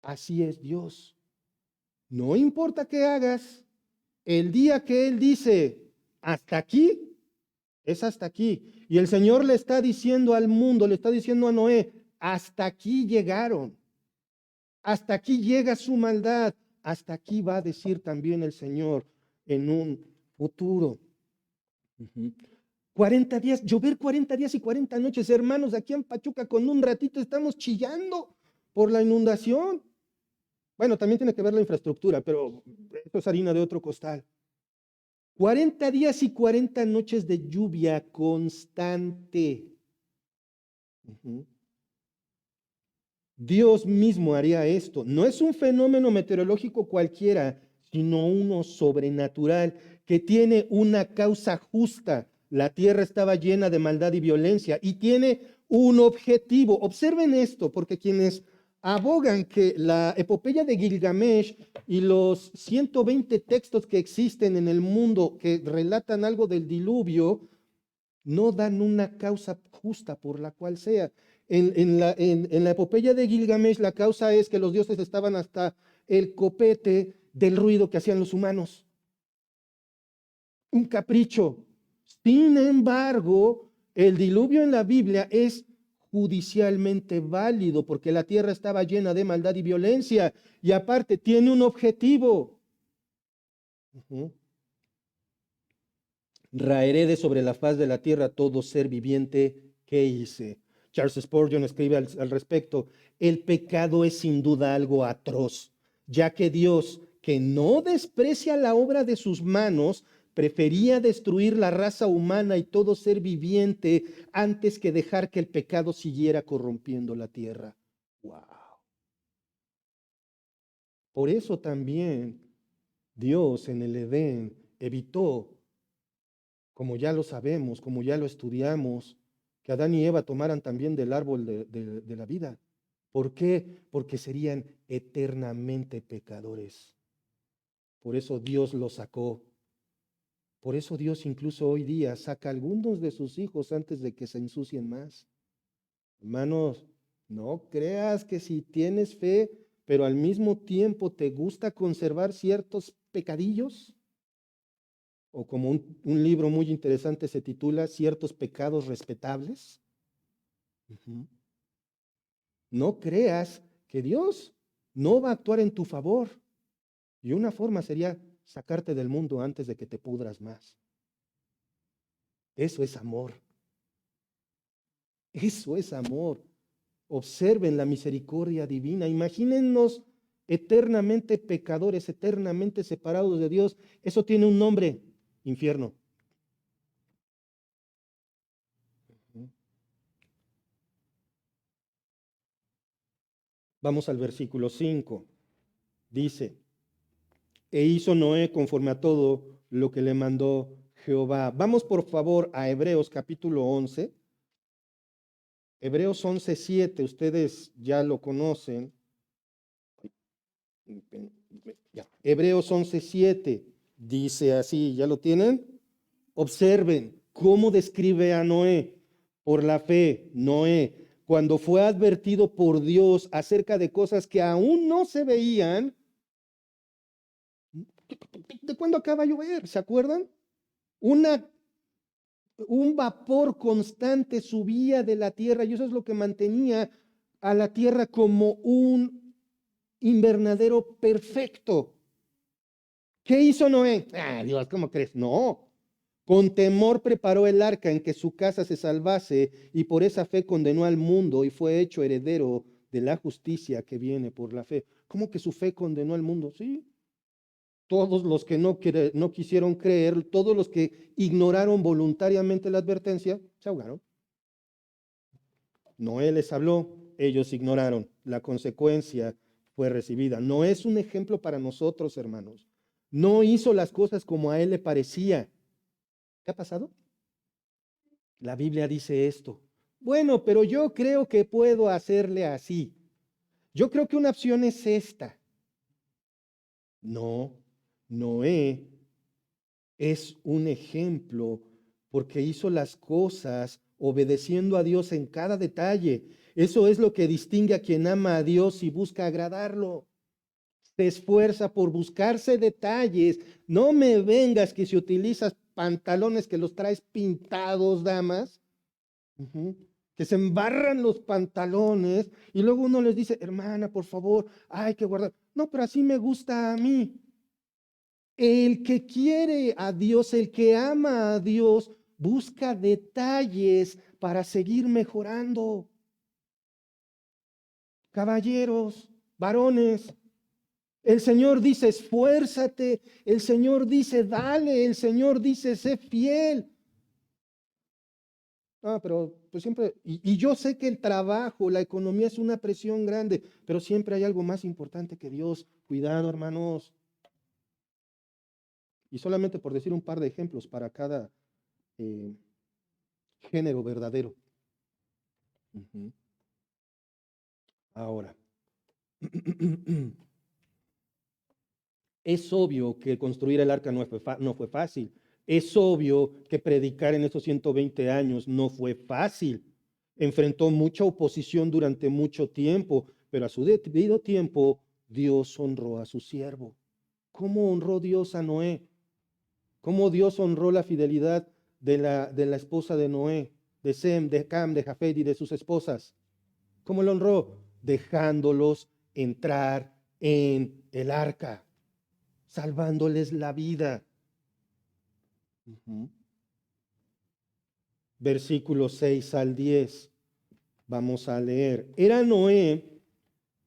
así es Dios. No importa qué hagas, el día que Él dice, hasta aquí, es hasta aquí. Y el Señor le está diciendo al mundo, le está diciendo a Noé, hasta aquí llegaron. Hasta aquí llega su maldad. Hasta aquí va a decir también el Señor en un futuro. 40 días, llover 40 días y 40 noches, hermanos, aquí en Pachuca con un ratito estamos chillando por la inundación. Bueno, también tiene que ver la infraestructura, pero esto es harina de otro costal. 40 días y 40 noches de lluvia constante. Dios mismo haría esto. No es un fenómeno meteorológico cualquiera, sino uno sobrenatural que tiene una causa justa. La tierra estaba llena de maldad y violencia y tiene un objetivo. Observen esto, porque quienes abogan que la epopeya de Gilgamesh y los 120 textos que existen en el mundo que relatan algo del diluvio, no dan una causa justa por la cual sea. En la epopeya de Gilgamesh, la causa es que los dioses estaban hasta el copete del ruido que hacían los humanos. Un capricho. Sin embargo, el diluvio en la Biblia es judicialmente válido porque la tierra estaba llena de maldad y violencia y aparte tiene un objetivo. Raeré de sobre la faz de la tierra todo ser viviente que hice. Charles Spurgeon escribe al respecto: el pecado es sin duda algo atroz, ya que Dios, que no desprecia la obra de sus manos, prefería destruir la raza humana y todo ser viviente antes que dejar que el pecado siguiera corrompiendo la tierra. ¡Wow! Por eso también Dios en el Edén evitó, como ya lo sabemos, como ya lo estudiamos, que Adán y Eva tomaran también del árbol de la vida. ¿Por qué? Porque serían eternamente pecadores. Por eso Dios los sacó. Por eso Dios incluso hoy día saca a algunos de sus hijos antes de que se ensucien más. Hermanos, no creas que si tienes fe, pero al mismo tiempo te gusta conservar ciertos pecadillos, o como un libro muy interesante se titula Ciertos pecados respetables. Ujú. No creas que Dios no va a actuar en tu favor. Y una forma sería sacarte del mundo antes de que te pudras más. Eso es amor. Eso es amor. Observen la misericordia divina. Imagínennos eternamente pecadores, eternamente separados de Dios. Eso tiene un nombre: infierno. Vamos al versículo 5. Dice: e hizo Noé conforme a todo lo que le mandó Jehová. Vamos por favor a Hebreos capítulo 11. Hebreos 11:7, ustedes ya lo conocen. Hebreos 11:7 dice así, ¿ya lo tienen? Observen cómo describe a Noé. Por la fe, Noé, cuando fue advertido por Dios acerca de cosas que aún no se veían, ¿de cuándo acaba de llover? ¿Se acuerdan? Un vapor constante subía de la tierra y eso es lo que mantenía a la tierra como un invernadero perfecto. ¿Qué hizo Noé? Dios, ¿cómo crees? No. Con temor preparó el arca en que su casa se salvase y por esa fe condenó al mundo y fue hecho heredero de la justicia que viene por la fe. ¿Cómo que su fe condenó al mundo? Sí. Todos los que no quisieron creer, todos los que ignoraron voluntariamente la advertencia, se ahogaron. Noé les habló, ellos ignoraron. La consecuencia fue recibida. No es un ejemplo para nosotros, hermanos. No hizo las cosas como a él le parecía. ¿Qué ha pasado? La Biblia dice esto. Bueno, pero yo creo que puedo hacerle así. Yo creo que una opción es esta. No, Noé es un ejemplo porque hizo las cosas obedeciendo a Dios en cada detalle. Eso es lo que distingue a quien ama a Dios y busca agradarlo. Se esfuerza por buscarse detalles. No me vengas que si utilizas pantalones que los traes pintados, damas, que se embarran los pantalones y luego uno les dice, hermana, por favor, hay que guardar. No, pero así me gusta a mí. El que quiere a Dios, el que ama a Dios, busca detalles para seguir mejorando. Caballeros, varones, el Señor dice, esfuérzate, el Señor dice, dale, el Señor dice, sé fiel. Pero pues siempre, y yo sé que el trabajo, la economía es una presión grande, pero siempre hay algo más importante que Dios. Cuidado, hermanos. Y solamente por decir un par de ejemplos para cada género verdadero. Ahora, es obvio que construir el arca no fue fácil. Es obvio que predicar en esos 120 años no fue fácil. Enfrentó mucha oposición durante mucho tiempo, pero a su debido tiempo Dios honró a su siervo. ¿Cómo honró Dios a Noé? ¿Cómo Dios honró la fidelidad de la esposa de Noé, de Sem, de Cam, de Jafet y de sus esposas? ¿Cómo lo honró? Dejándolos entrar en el arca, salvándoles la vida. Versículos 6 al 10. Vamos a leer. Era Noé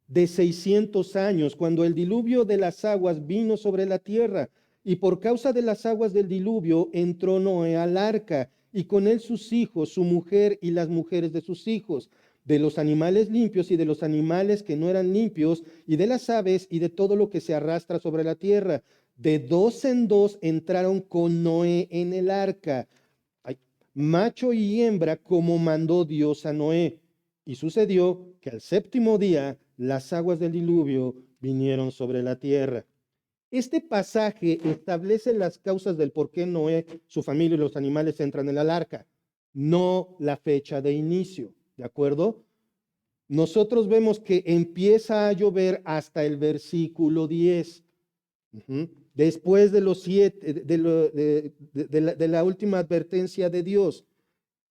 de 600 años cuando el diluvio de las aguas vino sobre la tierra, y por causa de las aguas del diluvio entró Noé al arca, y con él sus hijos, su mujer y las mujeres de sus hijos, de los animales limpios y de los animales que no eran limpios, y de las aves y de todo lo que se arrastra sobre la tierra. De dos en dos entraron con Noé en el arca, macho y hembra, como mandó Dios a Noé. Y sucedió que al séptimo día las aguas del diluvio vinieron sobre la tierra. Este pasaje establece las causas del por qué Noé, su familia y los animales entran en el arca, no la fecha de inicio, ¿de acuerdo? Nosotros vemos que empieza a llover hasta el versículo 10. Después de los 7, de la última advertencia de Dios,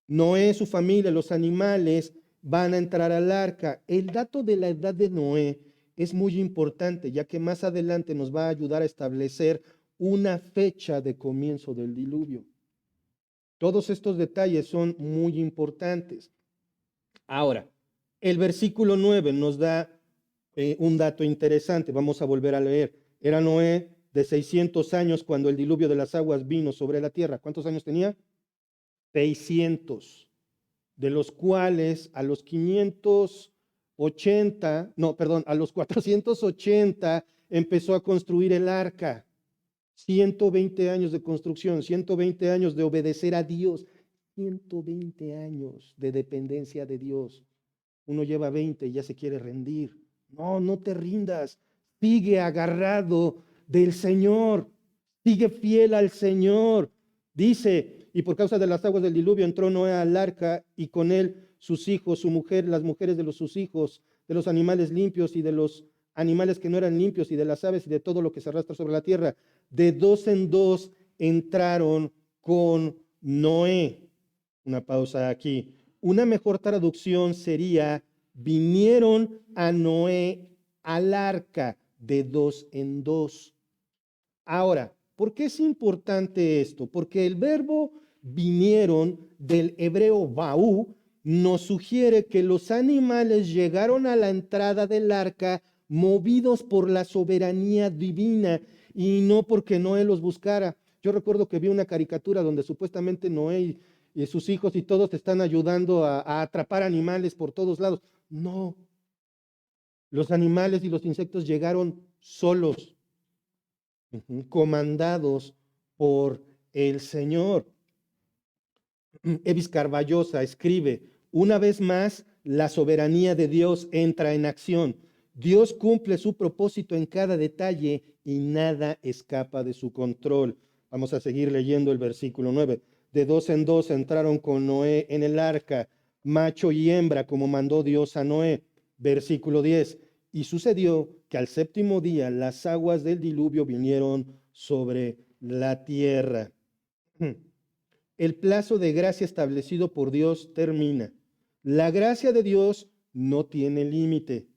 Noé, su familia, los animales van a entrar al arca. El dato de la edad de Noé es muy importante, ya que más adelante nos va a ayudar a establecer una fecha de comienzo del diluvio. Todos estos detalles son muy importantes. Ahora, el versículo 9 nos da un dato interesante. Vamos a volver a leer. Era Noé de 600 años cuando el diluvio de las aguas vino sobre la tierra. ¿Cuántos años tenía? 600, de los cuales a los 480 empezó a construir el arca. 120 años de construcción, 120 años de obedecer a Dios, 120 años de dependencia de Dios. Uno lleva 20 y ya se quiere rendir. No, no te rindas. Sigue agarrado del Señor. Sigue fiel al Señor. Dice, y por causa de las aguas del diluvio entró Noé al arca y con él sus hijos, su mujer, las mujeres de sus hijos, de los animales limpios y de los animales que no eran limpios y de las aves y de todo lo que se arrastra sobre la tierra. De dos en dos entraron con Noé. Una pausa aquí. Una mejor traducción sería, vinieron a Noé al arca de dos en dos. Ahora, ¿por qué es importante esto? Porque el verbo vinieron del hebreo baú nos sugiere que los animales llegaron a la entrada del arca movidos por la soberanía divina y no porque Noé los buscara. Yo recuerdo que vi una caricatura donde supuestamente Noé y sus hijos y todos están ayudando a atrapar animales por todos lados. No, los animales y los insectos llegaron solos, comandados por el Señor. Evis Carballosa escribe, una vez más, la soberanía de Dios entra en acción. Dios cumple su propósito en cada detalle y nada escapa de su control. Vamos a seguir leyendo el versículo 9. De dos en dos entraron con Noé en el arca, macho y hembra, como mandó Dios a Noé. Versículo 10. Y sucedió que al séptimo día las aguas del diluvio vinieron sobre la tierra. El plazo de gracia establecido por Dios termina. La gracia de Dios no tiene límite,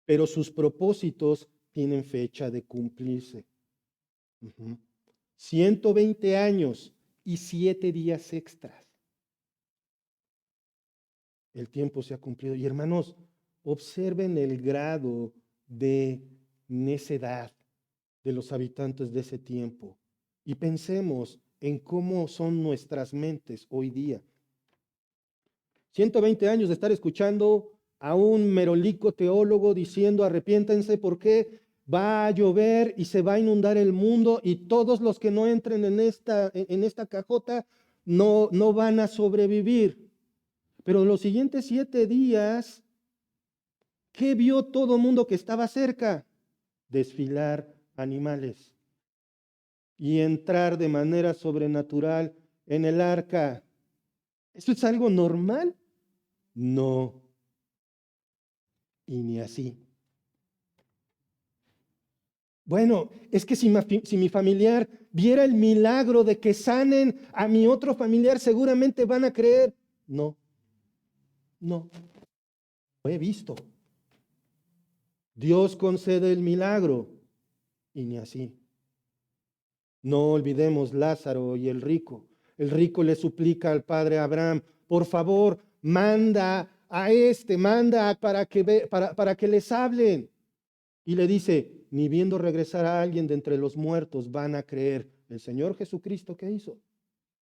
pero sus propósitos tienen fecha de cumplirse. 120 años y 7 días extras. El tiempo se ha cumplido. Y hermanos, observen el grado de necedad de los habitantes de ese tiempo y pensemos en cómo son nuestras mentes hoy día. 120 años de estar escuchando a un merolico teólogo diciendo arrepiéntense porque va a llover y se va a inundar el mundo y todos los que no entren en esta cajota no van a sobrevivir. Pero los siguientes 7 días, ¿qué vio todo mundo que estaba cerca? Desfilar animales y entrar de manera sobrenatural en el arca. ¿Esto es algo normal? No, y ni así. Bueno, es que si mi familiar viera el milagro de que sanen a mi otro familiar, seguramente van a creer. No, lo he visto. Dios concede el milagro y ni así. No olvidemos Lázaro y el rico. El rico le suplica al padre Abraham, por favor, manda a este, manda para que les hablen. Y le dice, ni viendo regresar a alguien de entre los muertos van a creer. El Señor Jesucristo, ¿qué hizo?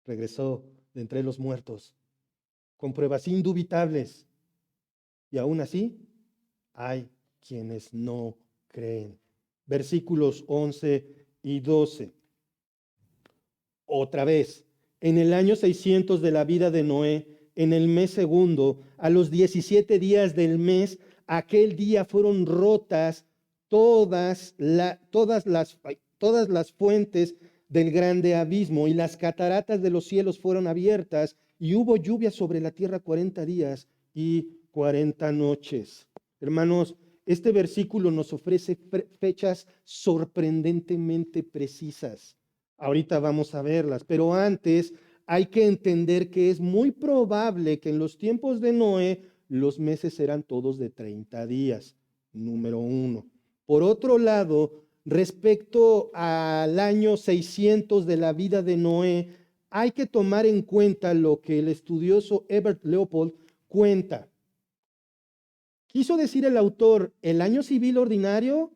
Regresó de entre los muertos, con pruebas indubitables. Y aún así, hay quienes no creen. Versículos 11 y 12. Otra vez, en el año 600 de la vida de Noé, en el mes segundo, a los 17 días del mes, aquel día fueron rotas todas las fuentes del grande abismo, y las cataratas de los cielos fueron abiertas, y hubo lluvia sobre la tierra 40 días y 40 noches. Hermanos, este versículo nos ofrece fechas sorprendentemente precisas. Ahorita vamos a verlas, pero antes hay que entender que es muy probable que en los tiempos de Noé los meses eran todos de 30 días, número uno. Por otro lado, respecto al año 600 de la vida de Noé, hay que tomar en cuenta lo que el estudioso Ebert Leopold cuenta. ¿Quiso decir el autor el año civil ordinario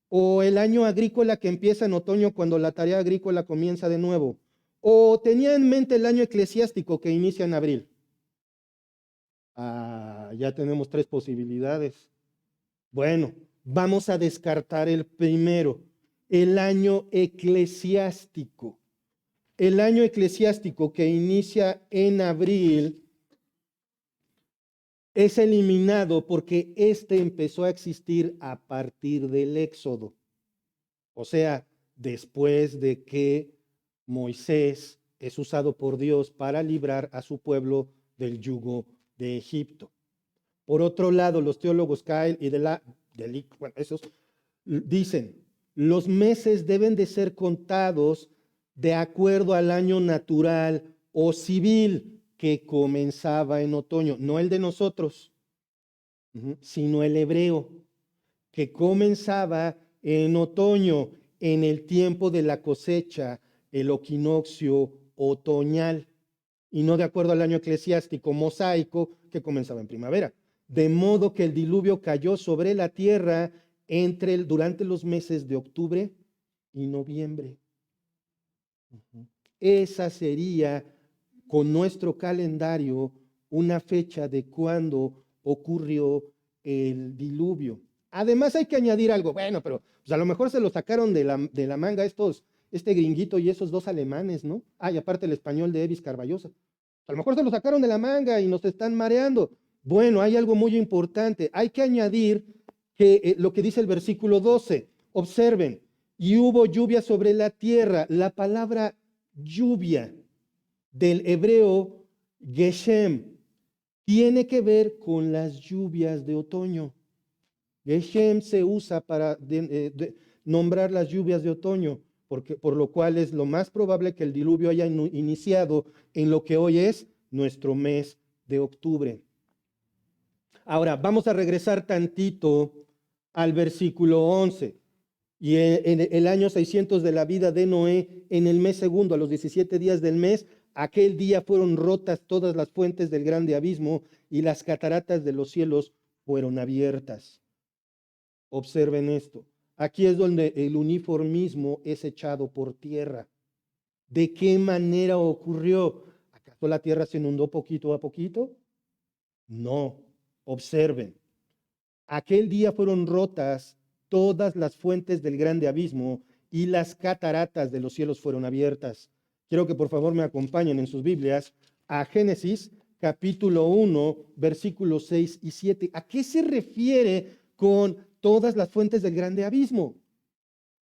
o el año agrícola que empieza en otoño cuando la tarea agrícola comienza de nuevo? ¿O tenía en mente el año eclesiástico que inicia en abril? Ya tenemos tres posibilidades. Bueno, vamos a descartar el primero, el año eclesiástico. El año eclesiástico que inicia en abril es eliminado porque este empezó a existir a partir del Éxodo. O sea, después de que Moisés es usado por Dios para librar a su pueblo del yugo de Egipto. Por otro lado, los teólogos Kyle y esos dicen, los meses deben de ser contados de acuerdo al año natural o civil que comenzaba en otoño, no el de nosotros, sino el hebreo, que comenzaba en otoño, en el tiempo de la cosecha, el equinoccio otoñal, y no de acuerdo al año eclesiástico mosaico que comenzaba en primavera. De modo que el diluvio cayó sobre la tierra durante los meses de octubre y noviembre. Esa sería, con nuestro calendario, una fecha de cuando ocurrió el diluvio. Además hay que añadir algo, bueno, pero pues a lo mejor se lo sacaron de la manga este gringuito y esos dos alemanes, ¿no? Y aparte el español de Evis Carballosa. A lo mejor se lo sacaron de la manga y nos están mareando. Bueno, hay algo muy importante. Hay que añadir que lo que dice el versículo 12. Observen, y hubo lluvia sobre la tierra. La palabra lluvia del hebreo Geshem tiene que ver con las lluvias de otoño. Geshem se usa para nombrar las lluvias de otoño, por lo cual es lo más probable que el diluvio haya iniciado en lo que hoy es nuestro mes de octubre. Ahora, vamos a regresar tantito al versículo 11. Y en el año 600 de la vida de Noé, en el mes segundo, a los 17 días del mes, aquel día fueron rotas todas las fuentes del grande abismo y las cataratas de los cielos fueron abiertas. Observen esto. Aquí es donde el uniformismo es echado por tierra. ¿De qué manera ocurrió? ¿Acaso la tierra se inundó poquito a poquito? No. Observen. Aquel día fueron rotas todas las fuentes del grande abismo y las cataratas de los cielos fueron abiertas. Quiero que por favor me acompañen en sus Biblias a Génesis capítulo 1, versículos 6 y 7. ¿A qué se refiere con todas las fuentes del grande abismo?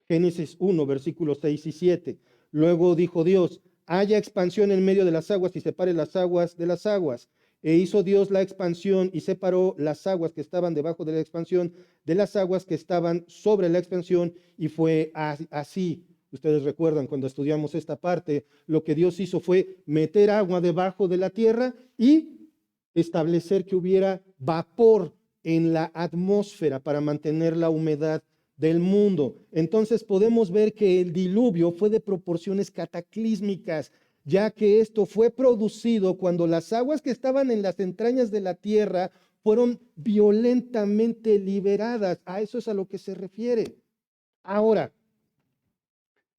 Génesis 1, versículos 6 y 7. Luego dijo Dios, haya expansión en medio de las aguas y separe las aguas de las aguas. E hizo Dios la expansión y separó las aguas que estaban debajo de la expansión de las aguas que estaban sobre la expansión, y fue así. Ustedes recuerdan cuando estudiamos esta parte, lo que Dios hizo fue meter agua debajo de la tierra y establecer que hubiera vapor en la atmósfera para mantener la humedad del mundo. Entonces podemos ver que el diluvio fue de proporciones cataclísmicas. ya que esto fue producido cuando las aguas que estaban en las entrañas de la tierra fueron violentamente liberadas. A eso es a lo que se refiere. Ahora,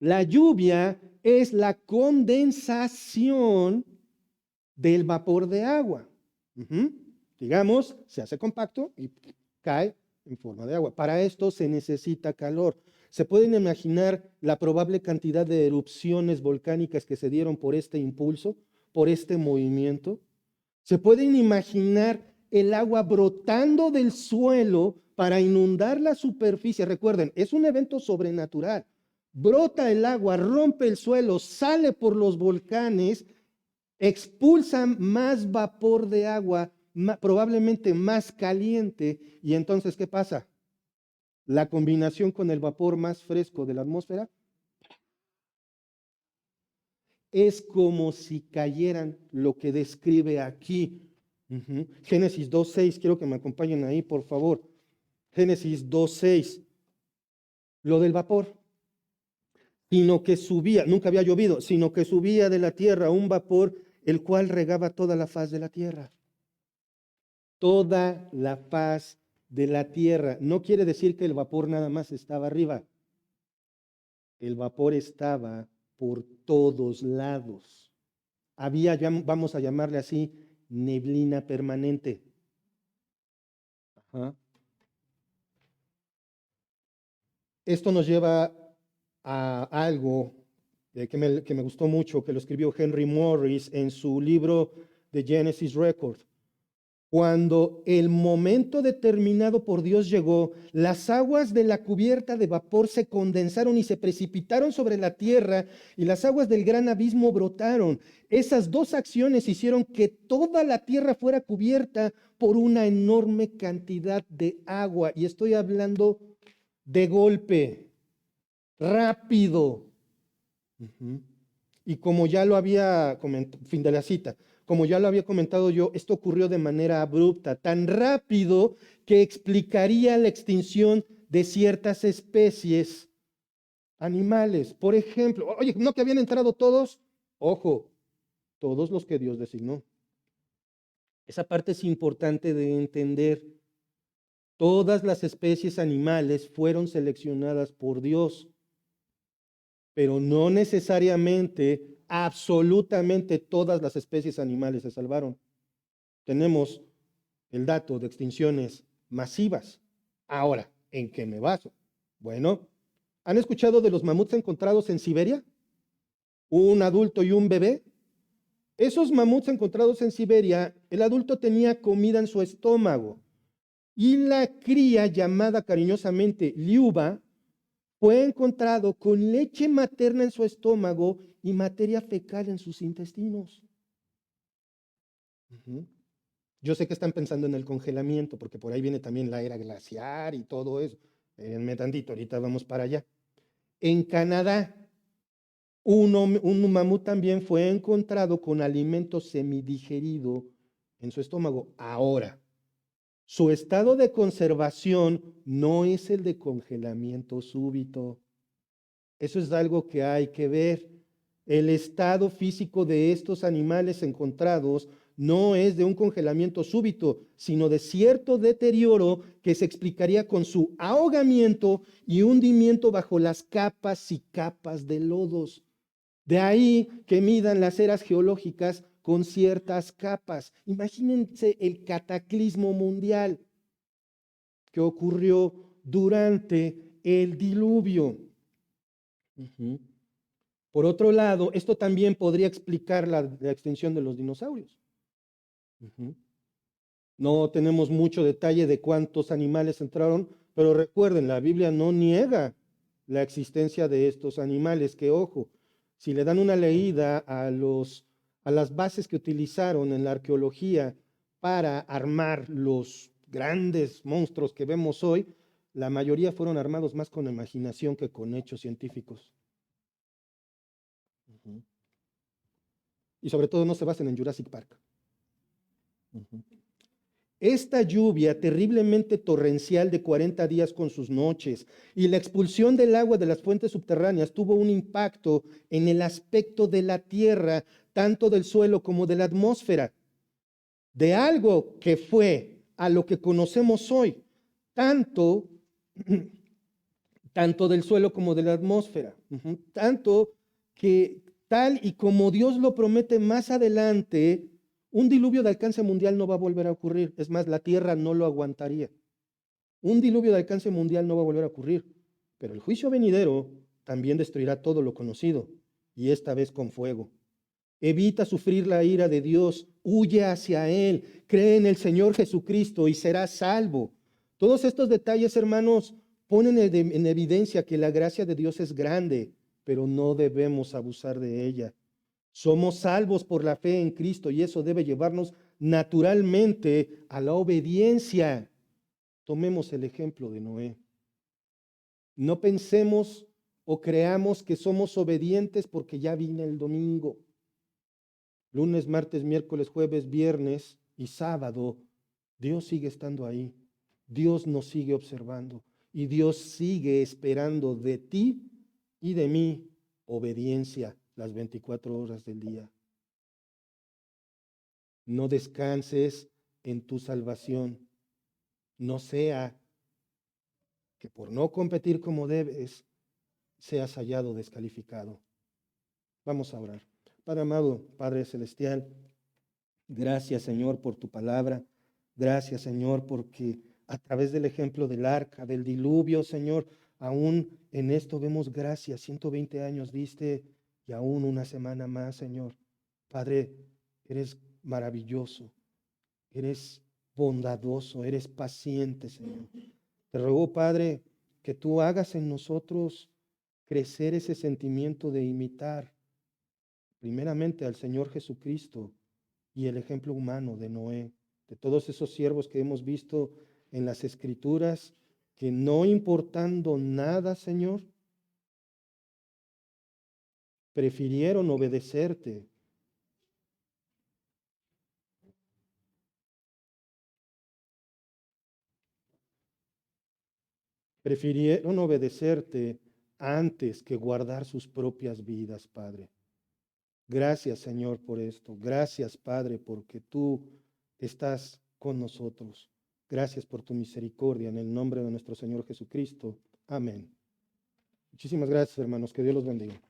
la lluvia es la condensación del vapor de agua. Digamos, se hace compacto y cae en forma de agua. Para esto se necesita calor. ¿Se pueden imaginar la probable cantidad de erupciones volcánicas que se dieron por este impulso, por este movimiento? ¿Se pueden imaginar el agua brotando del suelo para inundar la superficie? Recuerden, es un evento sobrenatural. Brota el agua, rompe el suelo, sale por los volcanes, expulsa más vapor de agua, probablemente más caliente, y entonces, ¿qué pasa? La combinación con el vapor más fresco de la atmósfera es como si cayeran lo que describe aquí. Génesis 2:6, quiero que me acompañen ahí, por favor. Génesis 2:6, lo del vapor. Sino que subía, nunca había llovido, sino que subía de la tierra un vapor, el cual regaba toda la faz de la tierra. Toda la faz de la tierra. No quiere decir que el vapor nada más estaba arriba. El vapor estaba por todos lados. Había, vamos a llamarle así, neblina permanente. Ajá. Esto nos lleva a algo que me gustó mucho, que lo escribió Henry Morris en su libro de Genesis Record. Cuando el momento determinado por Dios llegó, las aguas de la cubierta de vapor se condensaron y se precipitaron sobre la tierra, y las aguas del gran abismo brotaron. Esas dos acciones hicieron que toda la tierra fuera cubierta por una enorme cantidad de agua. Y estoy hablando de golpe, rápido. Y como ya lo había comentado, fin de la cita, como ya lo había comentado yo, esto ocurrió de manera abrupta, tan rápido que explicaría la extinción de ciertas especies animales. Por ejemplo, oye, ¿no que habían entrado todos? Ojo, todos los que Dios designó. Esa parte es importante de entender. Todas las especies animales fueron seleccionadas por Dios, pero no necesariamente, absolutamente todas las especies animales se salvaron. Tenemos el dato de extinciones masivas. Ahora, ¿en qué me baso? Bueno, ¿han escuchado de los mamuts encontrados en Siberia? Un adulto y un bebé. Esos mamuts encontrados en Siberia, el adulto tenía comida en su estómago y la cría, llamada cariñosamente liuba, fue encontrado con leche materna en su estómago y materia fecal en sus intestinos. Yo sé que están pensando en el congelamiento, porque por ahí viene también la era glaciar y todo eso. Espérenme tantito, ahorita vamos para allá. En Canadá, un mamut también fue encontrado con alimento semidigerido en su estómago. Ahora, su estado de conservación no es el de congelamiento súbito. Eso es algo que hay que ver. El estado físico de estos animales encontrados no es de un congelamiento súbito, sino de cierto deterioro que se explicaría con su ahogamiento y hundimiento bajo las capas y capas de lodos. De ahí que midan las eras geológicas con ciertas capas. Imagínense el cataclismo mundial que ocurrió durante el diluvio. Por otro lado, esto también podría explicar la extinción de los dinosaurios. No tenemos mucho detalle de cuántos animales entraron, pero recuerden, la Biblia no niega la existencia de estos animales, que ojo, si le dan una leída a las bases que utilizaron en la arqueología para armar los grandes monstruos que vemos hoy, la mayoría fueron armados más con imaginación que con hechos científicos. Y sobre todo no se basen en Jurassic Park. Esta lluvia terriblemente torrencial de 40 días con sus noches y la expulsión del agua de las fuentes subterráneas tuvo un impacto en el aspecto de la tierra, tanto del suelo como de la atmósfera, de algo que fue a lo que conocemos hoy, tanto, tanto del suelo como de la atmósfera, tanto que tal y como Dios lo promete más adelante, un diluvio de alcance mundial no va a volver a ocurrir. Es más, la tierra no lo aguantaría. Un diluvio de alcance mundial no va a volver a ocurrir. Pero el juicio venidero también destruirá todo lo conocido, y esta vez con fuego. Evita sufrir la ira de Dios, huye hacia Él, cree en el Señor Jesucristo y serás salvo. Todos estos detalles, hermanos, ponen en evidencia que la gracia de Dios es grande, pero no debemos abusar de ella. Somos salvos por la fe en Cristo y eso debe llevarnos naturalmente a la obediencia. Tomemos el ejemplo de Noé. No pensemos o creamos que somos obedientes porque ya vine el domingo. Lunes, martes, miércoles, jueves, viernes y sábado, Dios sigue estando ahí. Dios nos sigue observando y Dios sigue esperando de ti y de mí obediencia las 24 horas del día. No descanses en tu salvación. No sea que por no competir como debes, seas hallado descalificado. Vamos a orar. Padre amado, Padre celestial, gracias Señor por tu palabra. Gracias Señor porque a través del ejemplo del arca, del diluvio, Señor, aún en esto vemos gracias. 120 años diste y aún una semana más, Señor. Padre, eres maravilloso, eres bondadoso, eres paciente, Señor. Te ruego, Padre, que tú hagas en nosotros crecer ese sentimiento de imitar primeramente al Señor Jesucristo y el ejemplo humano de Noé, de todos esos siervos que hemos visto en las Escrituras, que no importando nada, Señor, prefirieron obedecerte. Prefirieron obedecerte antes que guardar sus propias vidas, Padre. Gracias, Señor, por esto. Gracias, Padre, porque tú estás con nosotros. Gracias por tu misericordia en el nombre de nuestro Señor Jesucristo. Amén. Muchísimas gracias, hermanos. Que Dios los bendiga.